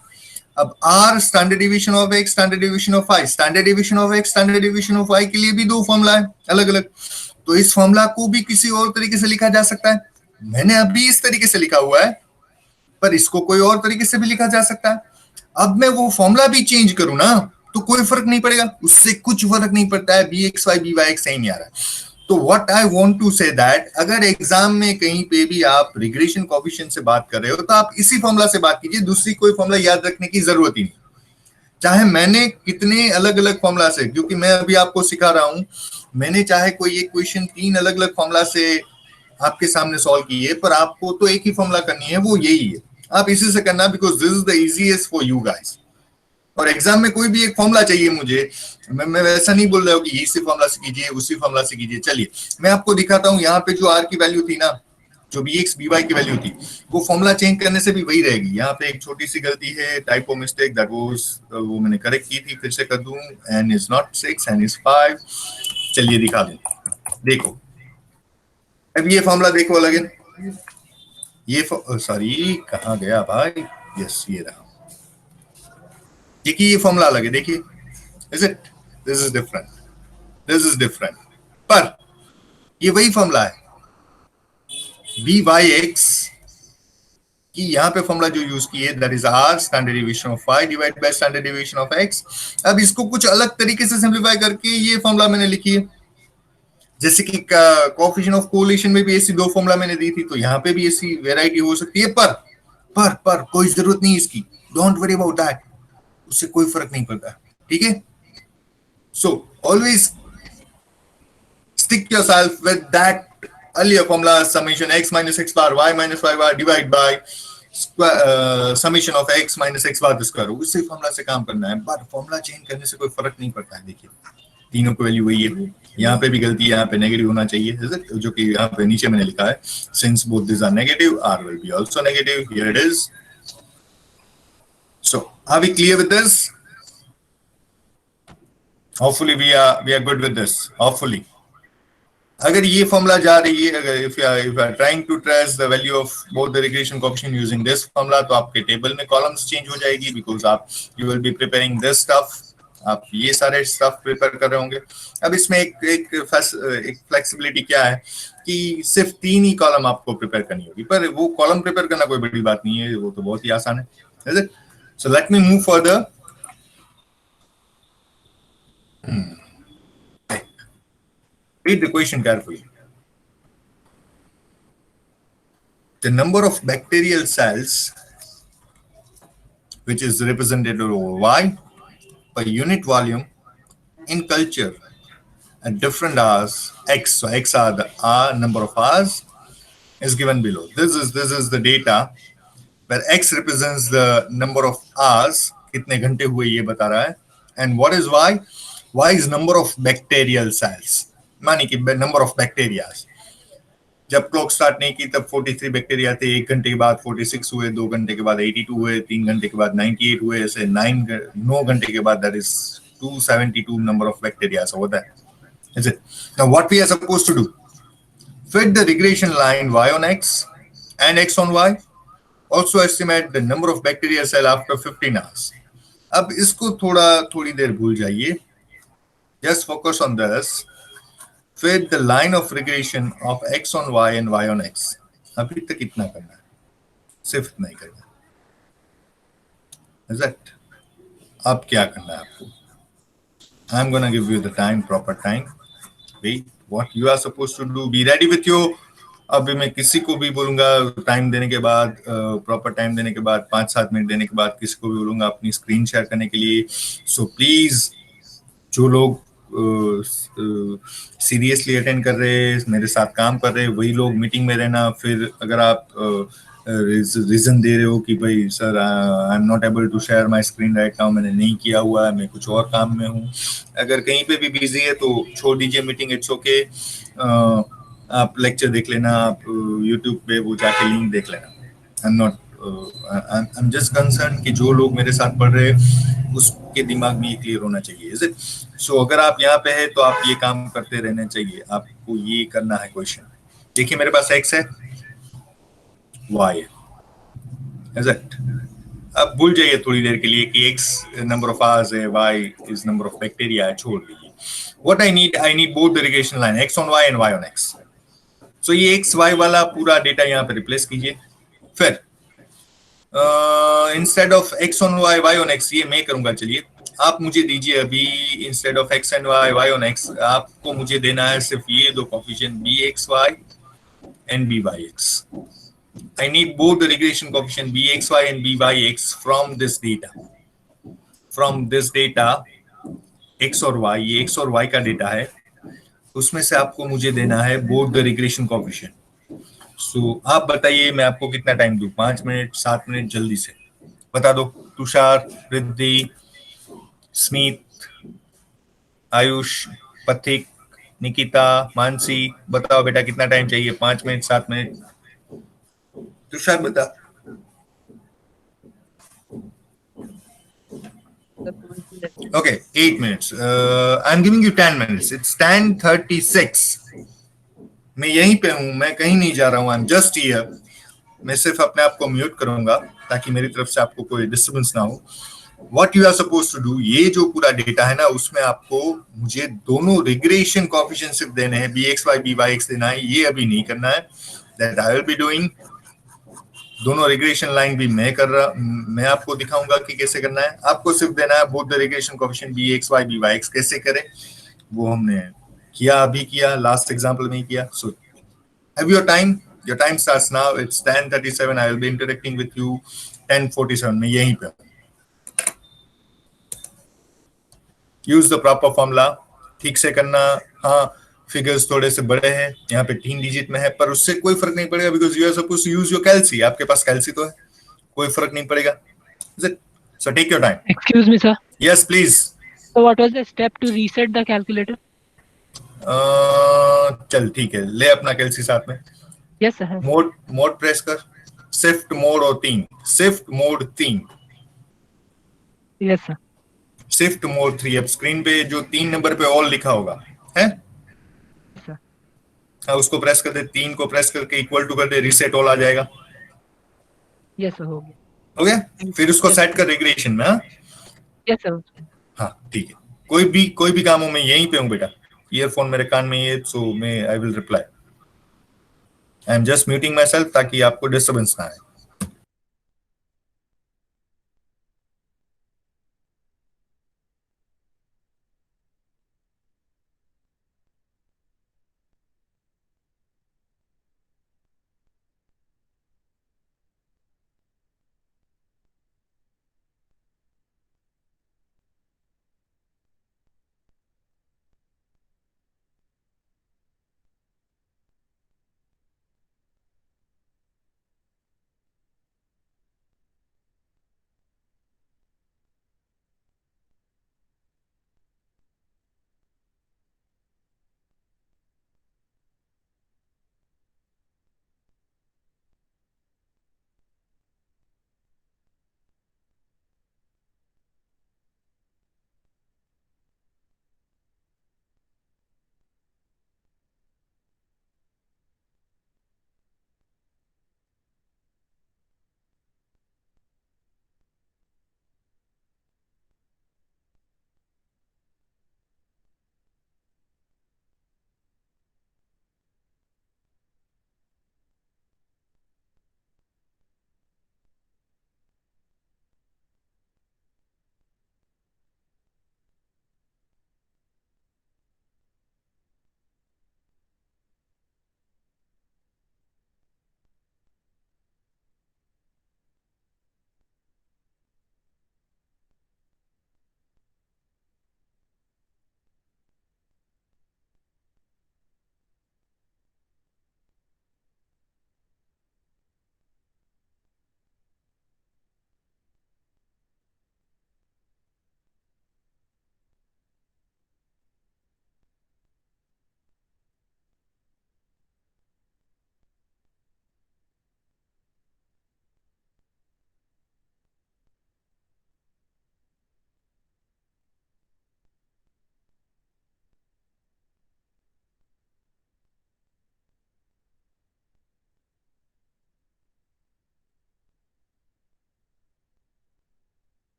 अब r standard deviation of x, standard deviation of y, standard deviation of x, standard deviation of y के लिए भी दो फॉर्मूला है अलग अलग। तो इस फॉर्मूला को भी किसी और तरीके से लिखा जा सकता है। मैंने अभी इस तरीके से लिखा हुआ है, पर इसको कोई और तरीके से भी लिखा जा सकता है। अब मैं वो फॉर्मूला भी चेंज करूं ना तो कोई फर्क नहीं पड़ेगा, उससे कुछ फर्क नहीं पड़ता है, b x y b y x सही नहीं आ रहा है। तो what I want to say that अगर एग्जाम में कहीं पे भी आप रिग्रेशन कोएफिशिएंट से बात कर रहे हो तो आप इसी फॉर्मूला से बात कीजिए, दूसरी कोई फॉर्मूला याद रखने की जरूरत ही नहीं। चाहे मैंने कितने अलग अलग फॉर्मूला से, क्योंकि मैं अभी आपको सिखा रहा हूं, मैंने चाहे कोई एक क्वेश्चन 3 अलग अलग फॉर्मूला से आपके सामने सॉल्व की है, पर आपको तो एक ही फॉर्मूला करनी है, वो यही है। आप इसी से करना, because this is the easiest for you guys. और एग्जाम में कोई भी एक फॉर्मूला चाहिए मुझे, मैं वैसा नहीं बोल रहा हूँ कि इसी फॉर्मूला से कीजिए उसी फॉर्मूला से कीजिए। चलिए मैं आपको दिखाता हूँ, यहाँ पे जो आर की वैल्यू थी ना, जो बी एक्स बी वाई की वैल्यू थी, वो फॉर्मूला चेंज करने से भी वही रहेगी। यहाँ पे एक छोटी सी गलती है, टाइपो मिस्टेक, दैट वाज वो मैंने करेक्ट की थी, फिर से कर दूं, n is not 6 n is 5। चलिए दिखा दूं, देखो अब ये फॉर्मूला देखो अलग, ये सॉरी कहाँ गया भाई, यस ये रहा। देखिए ये फॉर्मूला अलग है, देखिए, is it, this is different, this is different, पर ये वही फॉर्मूला है बी वाई एक्स की। यहाँ पे फॉर्मूला जो यूज की है that is r standard deviation of y divide by standard deviation of x. अब इसको कुछ अलग तरीके से सिंप्लीफाई करके ये फॉर्मूला मैंने लिखी है, जैसे कि कोएफिशिएंट ऑफ कोरिलेशन में भी ऐसी दो फॉर्मूला मैंने दी थी, तो यहाँ पे भी ऐसी वेराइटी हो सकती है, पर कोई जरूरत नहीं इसकी, डोंट वरी अबाउट दैट, उससे कोई फर्क नहीं पड़ता, ठीक है। So always stick yourself with that earlier formula, summation x minus x bar y minus y bar divide by summation of x minus x bar square। उसी फॉर्मूला से काम करना है, पर फॉर्मूला चेंज करने से कोई फर्क नहीं पड़ता है। देखिए तीनों की वैल्यू वही है, यहाँ पे भी गलती है, यहाँ पे नेगेटिव होना चाहिए, जो कि यहाँ पे नीचे मैंने लिखा है, since both these are negative, r will be also negative, here it is। So are we clear with this? Hopefully we are good with this, hopefully। अगर ये फॉर्मूला जा रही है, अगर if you are trying to trace the value of both the regression coefficient using this formula, तो आपके table में columns change हो जाएगी, बिकॉज आप you will be preparing this stuff, आप ये सारे स्टफ प्रिपेयर कर रहे होंगे। अब इसमें एक फ्लेक्सिबिलिटी क्या है कि सिर्फ 3 ही कॉलम आपको प्रिपेयर करनी होगी, पर वो कॉलम प्रिपेयर करना कोई बड़ी बात नहीं है, वो तो बहुत ही आसान है। So let me move further. Read the question carefully. The number of bacterial cells, which is represented over y per unit volume in culture at different hours, x, so x are the number of hours, is given below. This is the data where x represents the number of hours, कितने घंटे हुए ये बता रहा है, and what is y? Y is number of bacterial cells, मानी कि number of bacteria। जब क्लॉक स्टार्ट नहीं की तब 43 बैक्टीरिया थे, 1 घंटे के बाद 46 हुए, 2 घंटे के बाद 82 हुए, 3 घंटे के बाद 98 हुए, ऐसे 9 घंटे के बाद that is 272 number of bacteria होता है. Is it? Now what we are supposed to do? Fit the regression line y on x and x on y. Also estimate the number of bacterial cell after 15 hours. अब इसको थोड़ी देर भूल जाइए. Just focus on this. Fit the line of regression of x on y and y on x. अभी तक इतना करना है, सिर्फ इतना ही करना है. Is it? अब क्या करना है आपको? I'm gonna give you the time, proper time. Wait, what you are supposed to do? Be ready with your. अभी मैं किसी को भी बोलूंगा टाइम देने के बाद, प्रॉपर टाइम देने के बाद, 5-7 मिनट देने के बाद किसी को भी बोलूंगा अपनी स्क्रीन शेयर करने के लिए. सो प्लीज जो लोग सीरियसली अटेंड कर रहे हैं, मेरे साथ काम कर रहे हैं, वही लोग मीटिंग में रहना. फिर अगर आप रीजन दे रहे हो कि भाई sir I am not able to share my screen right now, मैंने नहीं किया हुआ है, मैं कुछ और काम में हूँ, अगर कहीं पे भी बिजी है तो छोड़ दीजिए मीटिंग. It's okay. आप लेक्चर देख लेना, आप यूट्यूब पे वो जाके लिंक देख लेना. आई am not I am just concern कि जो लोग मेरे साथ पढ़ रहे हैं उसके दिमाग में ये क्लियर होना चाहिए. Is it? सो अगर आप यहाँ पे है तो आप ये काम करते रहने चाहिए. आपको ये करना है. क्वेश्चन देखिए, मेरे पास x है, y है. Is it? अब भूल जाइए थोड़ी देर के लिए कि x नंबर ऑफ आवर्स है, y is number of bacteria है, छोड़ दीजिए. What I need both the regression line x on y and y on x. सो ये x y वाला पूरा डेटा यहाँ पे रिप्लेस कीजिए. फिर instead of x on y, y on x, ये मैं करूंगा. चलिए आप मुझे दीजिए अभी instead of x and y, y on x, आपको मुझे देना है सिर्फ ये दो coefficient bxy and byx. I need both the regression coefficient bxy and byx from this data. From this data x और y, ये x और y का डेटा है, उसमें से आपको मुझे देना है both the regression coefficient. सो आप बताइए मैं आपको कितना टाइम दूं? 5 मिनट, 7 मिनट? जल्दी से बता दो. तुषार, रिद्धि, स्मित, आयुष, पथिक, निकिता, मानसी, बताओ बेटा कितना टाइम चाहिए? 5 मिनट, 7 मिनट? तुषार बता. Okay, 8 minutes. I'm giving you 10 minutes. It's 10:36. मैं यहीं पे हूँ, मैं कहीं नहीं जा रहा हूँ. I'm just here. मैं सिर्फ अपने आप को म्यूट करूंगा ताकि मेरी तरफ से आपको कोई डिस्टर्बेंस ना हो. What you are supposed to do, ये जो पूरा डेटा है ना, उसमें आपको मुझे दोनों रिग्रेशन कोएफिशिएंट सिर्फ देने हैं. bxy byx देना है, ये अभी नहीं करना है. That I will be doing. दोनों रिग्रेशन लाइन भी मैं आपको दिखाऊंगा कि कैसे करना है. आपको सिर्फ देना है both the regression coefficient bxy byx. कैसे करें वो हमने किया, अभी किया, लास्ट एग्जांपल में ही किया. So have your time. Your time starts now. It's 10:37. I will be interacting with you 10:47 में यहीं पे. Use the proper formula. ठीक से करना. हाँ, फिगर्स थोड़े से बड़े हैं, यहाँ पे 3 डिजिट में है, पर उससे कोई फर्क नहीं पड़ेगा because you are supposed to use your calci. आपके पास कैल्सी तो है, कोई फर्क नहीं पड़ेगा. So take your time. Excuse me, sir. Yes please. So what was the step to reset the calculator? चल ठीक है, ले अपना कैल्सी साथ में. Yes, sir. मोड प्रेस कर. शिफ्ट मोड और 3. Shift mode 3. Yes, sir. Shift mode 3. अब स्क्रीन पे जो 3 नंबर पे ऑल लिखा होगा है, Sir. हाँ, उसको प्रेस कर दे. 3 को प्रेस करके इक्वल टू कर दे, रीसेट ऑल आ जाएगा. Yes, sir. हो गया. हो गया? फिर उसको सेट कर रिग्रेशन में. हाँ Yes, sir. हाँ ठीक है. कोई भी काम हो, मैं यहीं पे हूँ बेटा. ईयरफोन मेरे कान में है, सो मैं I will reply. I am just muting my self ताकि आपको डिस्टर्बेंस ना आए.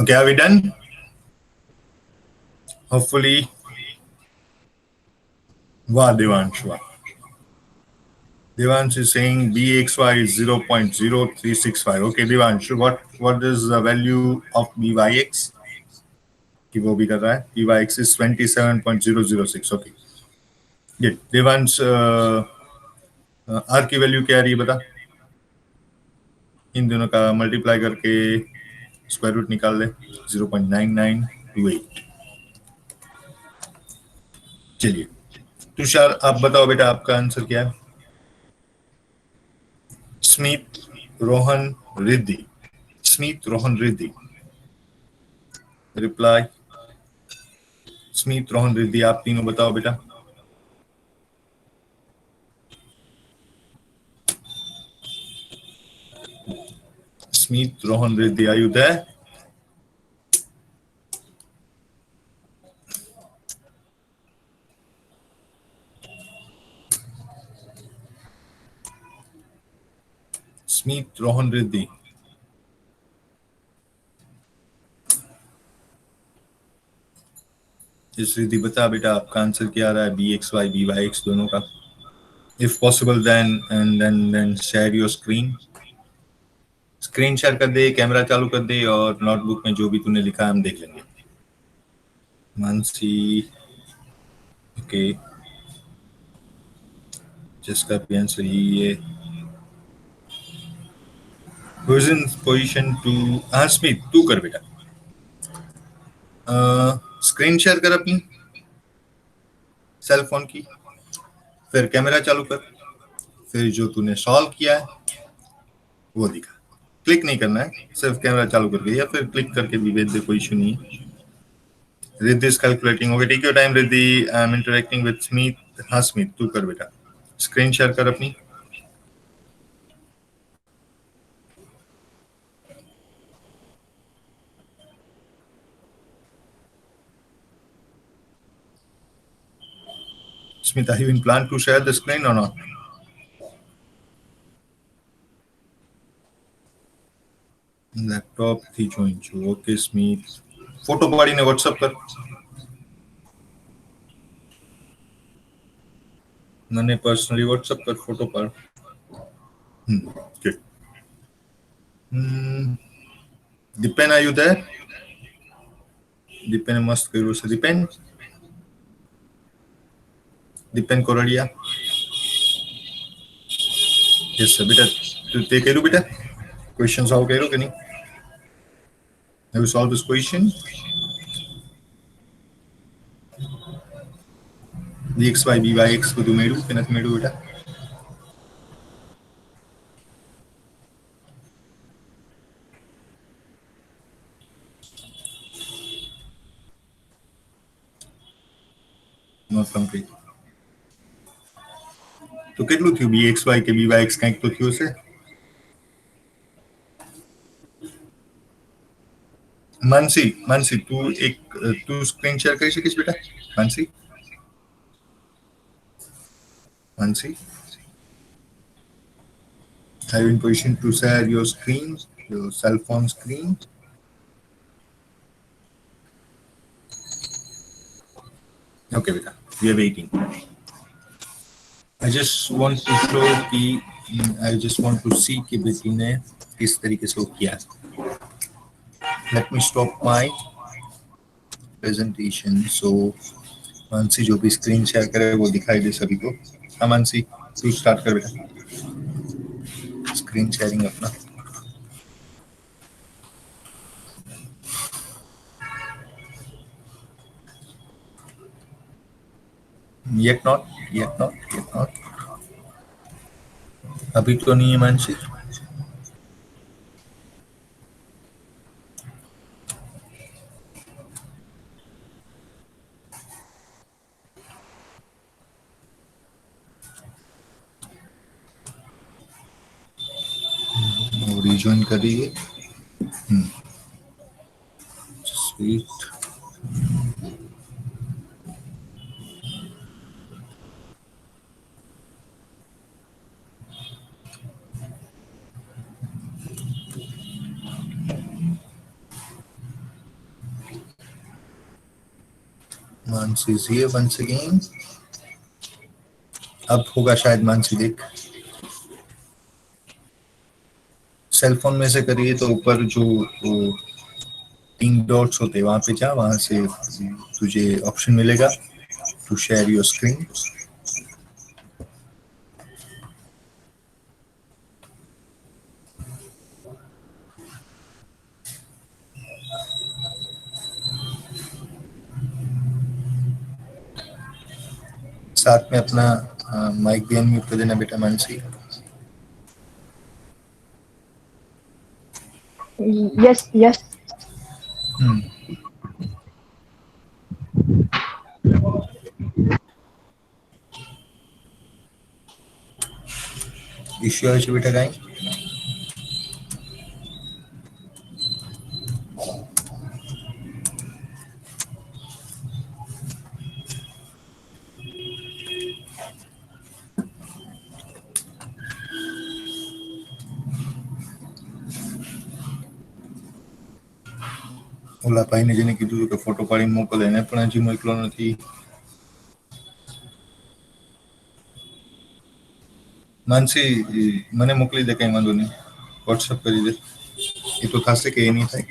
Okay, are we done? Hopefully. Wow, Devansh. Wow. Devansh is saying BXY is 0.0365. Okay, Devansh, what is the value of BYX? कि वो भी कर रहा है. BYX is 27.006. Okay. ये Devansh, R की वैल्यू क्या आ रही है बता. इन दोनों का मल्टीप्लाई करके स्क्वायर रूट निकाल ले. 0.9928. चलिए तुषार, आप बताओ बेटा आपका आंसर क्या है. स्मित, रोहन, रिद्धि. स्मित, रोहन, रिद्धि. रिप्लाई. स्मित, रोहन, रिद्धि, आप तीनों बताओ बेटा. Smit, Rohan, Riddhi, are you there? Smit, Rohan, Riddhi. इस रिद्धि बता बेटा आपका आंसर क्या आ रहा है BXY BYX दोनों का. If possible then share your screen. Screen share कर दे, कैमरा चालू कर दे और नोटबुक में जो भी तूने लिखा है हम देख लेंगे. मानसी, ओके, जिसका भी आंसर यही है. Who is in position to? Smit, तू कर बेटा. स्क्रीन शेयर कर अपनी सेल फोन की, फिर कैमरा चालू कर, फिर जो तूने सॉल्व किया है वो दिखा. क्लिक नहीं करना है, सिर्फ कैमरा चालू करके या फिर क्लिक करके भी भेज दे, कोई इशू नहीं है. Riddhi is calculating. Okay, take your time Riddhi. I am interacting with Smit. हाँ स्मित, तू कर बेटा. स्क्रीन शेयर कर अपनी. Smith, are you in plan to share the screen or not? Laptop थी ज्वाइन छो. ओके स्मिथ, फोटो पाડીને व्हाट्सएप कर. મને पर्सनली व्हाट्सएप कर फोटो पाड. Good. Dipen, are you there? Dipen मस्त કર્યું છે. दीपेन कोरडिया. यस सर बेटा, तू તે કર્યું બેટા? क्वेश्चन सॉल्व કર્યો કે નહીં? Have you solved this question? BXY BYX બધું મેળવ્યું કે નથી મેળવ્યું બેટા? Not complete. તો કેટલું થયું BXY કે BYX? કંઈક તો થયું છે. માનસી तू स्क्रीन शेयर કરી શકીશ બેટા? માનસી, are you in position to share your screen, your cell phone screen? Okay beta, we are waiting. I just want to show कि I just want to see कि बेटी ने किस तरीके से किया. Let me stop my presentation so Mansi जो भी स्क्रीन शेयर करे वो दिखाई दे सभी को. हाँ मानसी, तू स्टार्ट कर बेटा स्क्रीन शेयरिंग अपना. Yet not. अभी तो नहीं है मानसी. रिजॉइन कर रही है. Sweet. Mansi is here once again. अब होगा शायद मानसी, देख सेल फोन में से करिए तो ऊपर जो वो 3 डॉट्स होते हैं वहां पे जा, वहां से तुझे ऑप्शन मिलेगा टू शेयर योर स्क्रीन. साथ में अपना माइक भी अनम्यूट कर देना बेटा मानसी. Yes. इश्यू है बेटा कहीं? ઓલા ભાઈને જેને કીધું કે ફોટો પાડીને મોકલે એને પણ હજી મોકલો નથી. માનસી મને મોકલી દે, કઈ વાંધો નહીં, વોટ્સઅપ કરી દે. એ તો થશે કે એ નહીં થાય?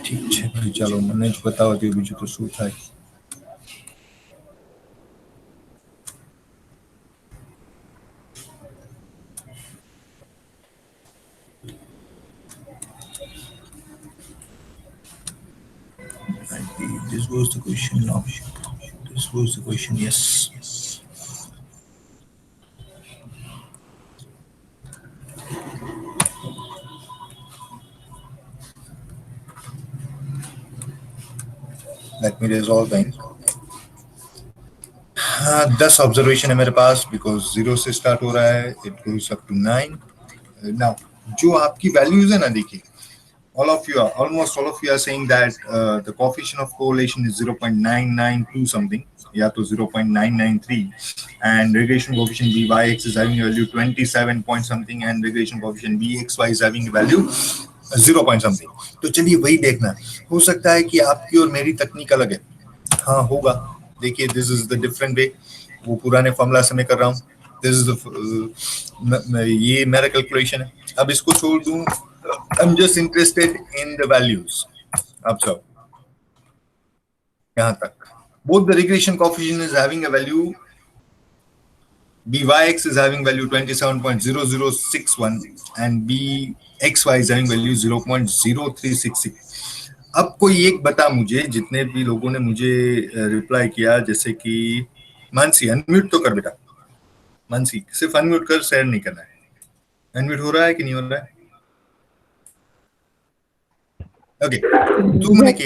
ઠીક છે ભાઈ, ચાલો મને જ બતાવો તો બીજું તો શું થાય. This was the question. No, this was the question. Yes. Let me resolve them. 10 observation है मेरे पास, बिकॉज 0 से स्टार्ट हो रहा है, it goes up to 9. Now जो आपकी वैल्यूज है ना, देखिए almost all of you are saying that the coefficient of correlation is 0.992 something, या तो 0.993, and regression coefficient byx is having a value 27 point something, and regression coefficient bxy is having a value 0 point something. तो चलिए वही देखना. हो सकता है कि आपकी और मेरी तकनीक अलग है. हाँ होगा. देखिए this is the different way. वो पुराने फॉर्मूला से मैं कर रहा हूँ. दिस इज द ये मेरा कैलकुलेशन है. अब इसको छोड़ दूं. I'm just interested in the values. Observe. यहाँ तक. Both the regression coefficient is having a value. Byx is having value 27.0061 and bxy is having value 0.0366. अब कोई एक बता मुझे, जितने भी लोगों ने मुझे रिप्लाई किया, जैसे कि मानसी अनम्यूट तो कर बेटा. मानसी सिर्फ अनम्यूट कर, शेयर नहीं करना है. अनम्यूट हो रहा है कि नहीं हो रहा है? Okay, 2 minutes.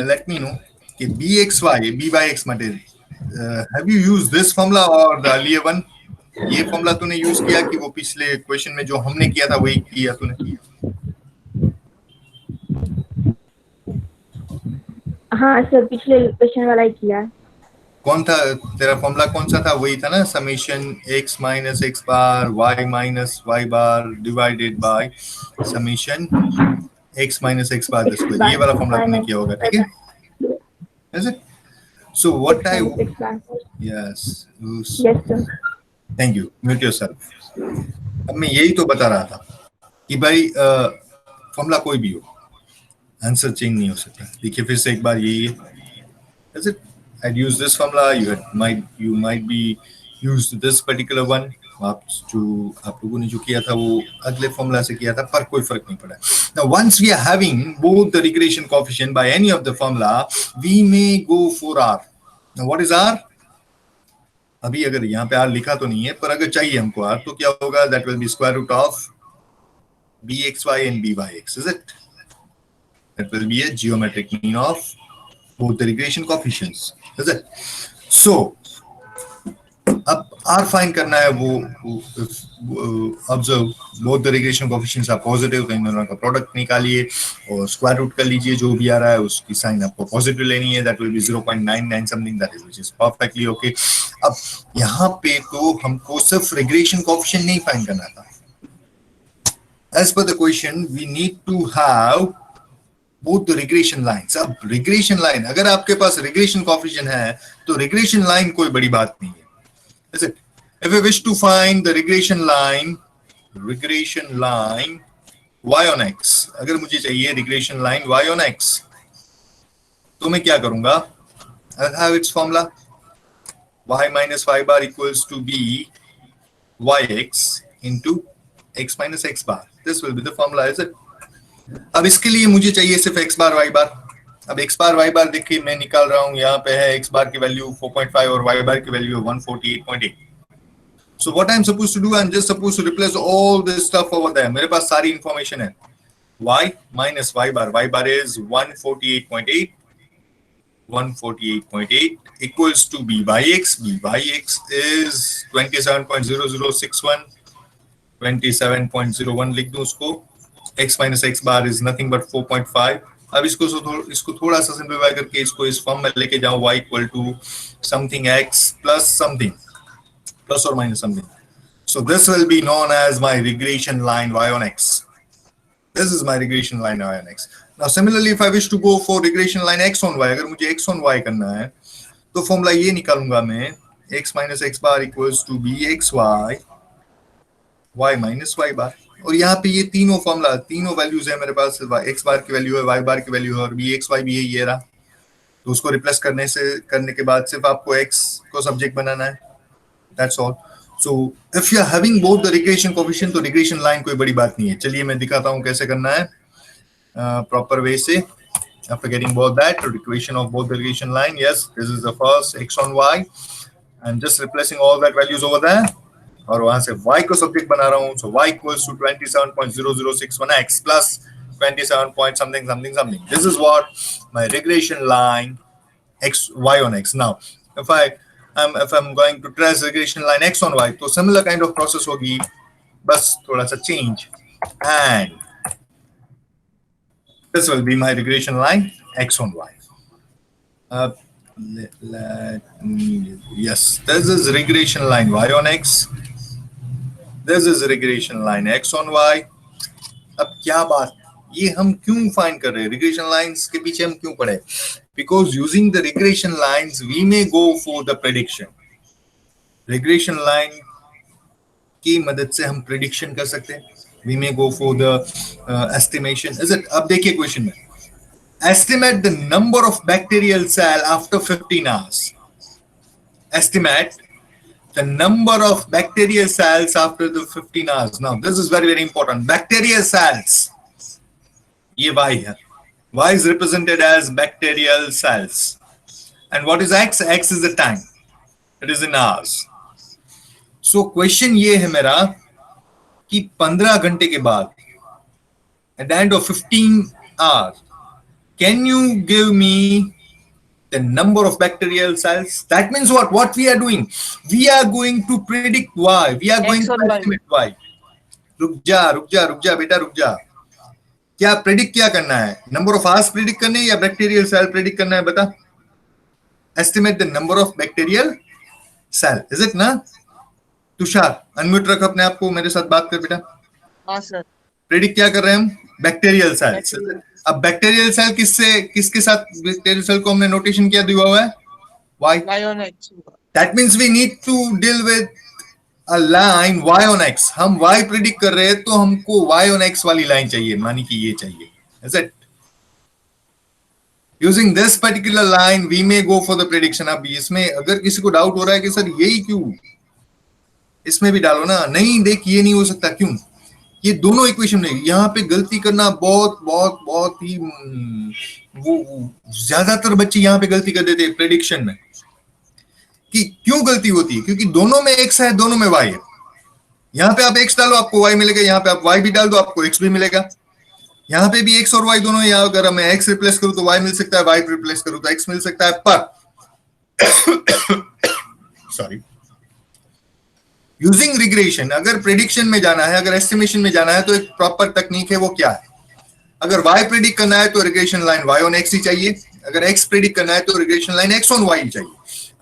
Let me know कि bxy, byx માટે have you used this formula or the earlier one? ये फॉर्मूला तूने यूज किया कि वो पिछले क्वेश्चन में जो हमने किया था वही किया तूने? हाँ सर, पिछले क्वेश्चन वाला ही किया. कौन था तेरा फॉर्मूला? कौन सा था? वही था ना, summation x minus x bar y minus y bar divided by summation x minus x bar this way. ये वाला फॉर्मूला तुमने किया होगा, ठीक है? Is it? So what I yes sir. Thank you. Mute yourself. अब मैं यही तो बता रहा था कि भाई फॉर्मूला कोई भी हो, आंसर चेंज नहीं हो सकता. देखिए फिर से एक बार यही है. Is it? I'd use this formula. You might be used this particular one. आप लोगों ने जो किया था वो अगले फॉर्मूला से किया था, पर कोई फर्क नहीं पड़ा. Now once we are having both the regression coefficient by any of the formula, we may go for R. Now what is R? अभी अगर यहाँ पे R लिखा तो नहीं है, पर अगर चाहिए हमको R तो क्या होगा? That will be square root of bxy and byx. Is it? That will be a geometric mean of both the regression coefficients. Is it? So अब R फाइंड करना है. वो observe both the regression coefficients are positive, तो इन दोनों का product निकालिए और स्क्वायर रूट कर लीजिए. जो भी आ रहा है उसकी साइन आपको पॉजिटिव लेनी है. That will B 0.99 something. That is which is perfectly okay. अब यहाँ पे तो हमको सिर्फ रिग्रेशन कोएफिशिएंट नहीं फाइंड करना था, as per the question we need to have both the regression lines. अब regression line, अगर आपके पास regression coefficient है तो regression line कोई बड़ी बात नहीं है, is it? If I wish to find the regression line y on x, अगर मुझे चाहिए regression line y on x, तो मैं क्या करूंगा? I'll have its formula y minus y bar equals to b yx into x minus x bar. This will be the formula, is it? अब इसके लिए मुझे चाहिए सिर्फ x बार y बार. अब x बार y बार देखिए मैं निकाल रहा हूं, यहाँ पे है x बार की वैल्यू 4.5 और y बार की value 148.8. So what I'm supposed to do, I'm just supposed to replace all this stuff over there. मेरे पास सारी इंफॉर्मेशन है. y minus y bar is 148.8. 148.8 equals to byx. Byx is 27.0061. 27.01 लिख दूं उसको. x minus x bar is nothing but 4.5. अब इसको थोड़ा सा सिंप्लीफाई करके इसको इस फॉर्म में लेके जाऊं, y equal to something x plus something, plus or minus something. So this will be known as my regression line y on x. This is my regression line y on x. Now similarly, if I wish to go for regression line x on y, अगर मुझे x on y करना है तो formula ये निकालूंगा मैं, x minus x bar equals to bxy y minus y bar. और यहाँ पे ये तीनों फॉर्मूला, तीनों वैल्यूज है मेरे पास, x बार की वैल्यू है, y बार की वैल्यू है और bxy भी है, ये रहा. तो उसको रिप्लेस करने के बाद सिर्फ आपको x को सब्जेक्ट बनाना है. That's all. So if you are having both the regression coefficient, तो regression line कोई बड़ी बात नहीं है. चलिए मैं दिखाता हूँ कैसे करना है proper way से. After getting both that, the equation of both the regression line, yes, this is the first x on y. I'm just replacing all that values over there. और वहां से y को सब्जेक्ट बना रहा हूँ. So y equals to 27.0061x plus 27 point something something something. This is what my regression line y on x. Now, if I'm going to trace regression line x on y, तो similar kind of process होगी, बस थोड़ा सा change, and this will be my regression line x on y. Yes, this is regression line y on x. This is regression line x on y. अब क्या बात, ये हम क्यों फाइंड कर रहे हैं? regression lines के पीछे हम क्यों पड़े? Because using the regression lines, we may go for the prediction. Regression line की मदद से हम prediction कर सकते हैं. We may go for the estimation. Is it? अब देखिए question में. Estimate the number of bacterial cell after 15 hours. Estimate the number of bacterial cells after the 15 hours. Now, this is very, very important. Bacterial cells. ये y है. Y is represented as bacterial cells. And what is x? X is the time. It is in hours. So question ये है मेरा कि 15 घंटे के बाद, at the end of 15 hours, can you give me the number of bacterial cells? That means what? What we are doing? We are going to predict y. We are going to estimate y. रुक जा बेटा रुक जा. क्या predict क्या करना है? Number of hours predict करने या बैक्टीरियल सेल प्रेडिक्ट करना है? बता. Estimate the number of bacterial cell. Is it ना? तुषार अनम्यूट रख अपने आप को, मेरे साथ बात कर बेटा. हाँ सर. प्रेडिक्ट क्या कर रहे हैं हम? Bacterial cell. अब बैक्टीरियल सेल किसके साथ? बैक्टीरियल सेल को हमने नोटेशन क्या दिया हुआ है? y on x. That means we need to deal with a line y on x. हम y प्रेडिक्ट कर रहे हैं तो हमको y on x वाली लाइन चाहिए, मानी कि ये चाहिए. Is it? Using this particular line, we may go for the prediction. अब इसमें अगर किसी को डाउट हो रहा है कि सर यही क्यों, इसमें भी डालो ना. नहीं, देख ये नहीं हो सकता. क्यों? ये दोनों इक्वेशन में यहाँ पे गलती करना बहुत ही वो ज्यादातर बच्चे यहाँ पे गलती कर देते हैं प्रेडिक्शन में. कि क्यों गलती होती है? क्योंकि दोनों में x है, दोनों में y है. यहाँ पे आप x डालो आपको y मिलेगा, यहाँ पे आप y भी डाल दो आपको x भी मिलेगा. यहाँ पे भी x और y दोनों है. यहाँ अगर मैं x रिप्लेस करूँ तो y मिल सकता है, y रिप्लेस करूँ तो x मिल सकता है. पर सॉरी, यूजिंग रिग्रेशन, अगर प्रेडिक्शन में जाना है, अगर एस्टिमेशन में जाना है तो एक प्रॉपर तकनीक है. वो क्या है? अगर y प्रेडिक्ट करना है तो regression line y on x ही चाहिए. अगर x प्रेडिक्ट करना है तो regression line x on y ही चाहिए.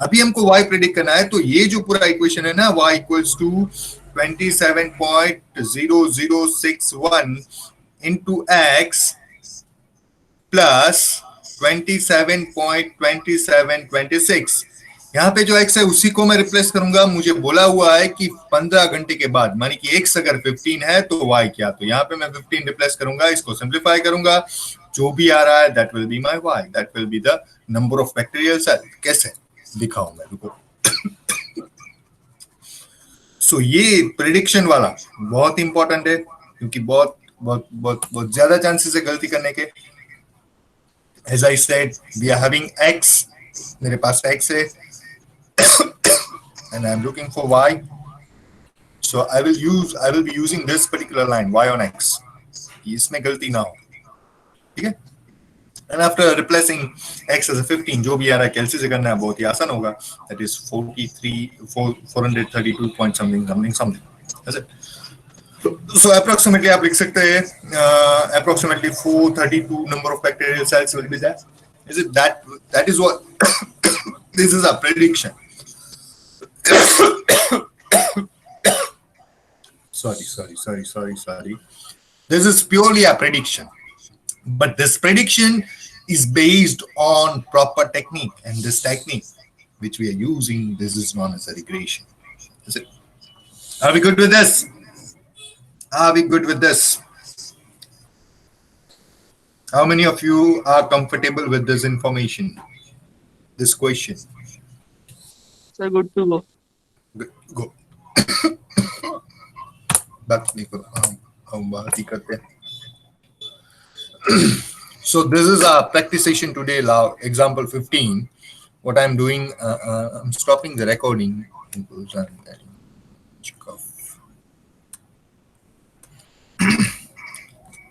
अभी हमको y प्रेडिक्ट करना है तो ये जो पूरा इक्वेशन है ना, y equals to 27.0061 into x plus 27.2726. यहाँ पे जो x है उसी को मैं रिप्लेस करूंगा. मुझे बोला हुआ है कि 15 घंटे के बाद, मानी कि x अगर 15 है तो y क्या, तो यहाँ पे मैं 15 रिप्लेस करूंगा, इसको सिंप्लीफाई करूंगा, जो भी आ रहा है that will be my y, that will be the number of bacterial cell. कैसे दिखाऊं मैं, रुको. सो ये प्रेडिक्शन वाला बहुत इंपॉर्टेंट है, क्योंकि बहुत बहुत बहुत बहुत ज्यादा चांसेस है गलती करने के. As I said, we are having x, मेरे पास x है and I am looking for y, so I will be using this particular line, y on x, इसमें गलती ना हो, ठीक है. And after replacing x as a 15, जो भी आ रहा है कैलसी से करना है, बहुत ही आसान होगा. That is 432 point something. That's it. So approximately आप लिख सकते हैं approximately 432 number of bacterial cells will be there. Is it that is what this is a prediction. sorry. This is purely a prediction, but this prediction is based on proper technique, and this technique which we are using, this is known as a regression. Is it? Are we good with this? Are we good with this? How many of you are comfortable with this information, this question? So good to go. Good, go. Back Nico. So this is our practice session today. Example 15. What I'm doing, I'm stopping the recording.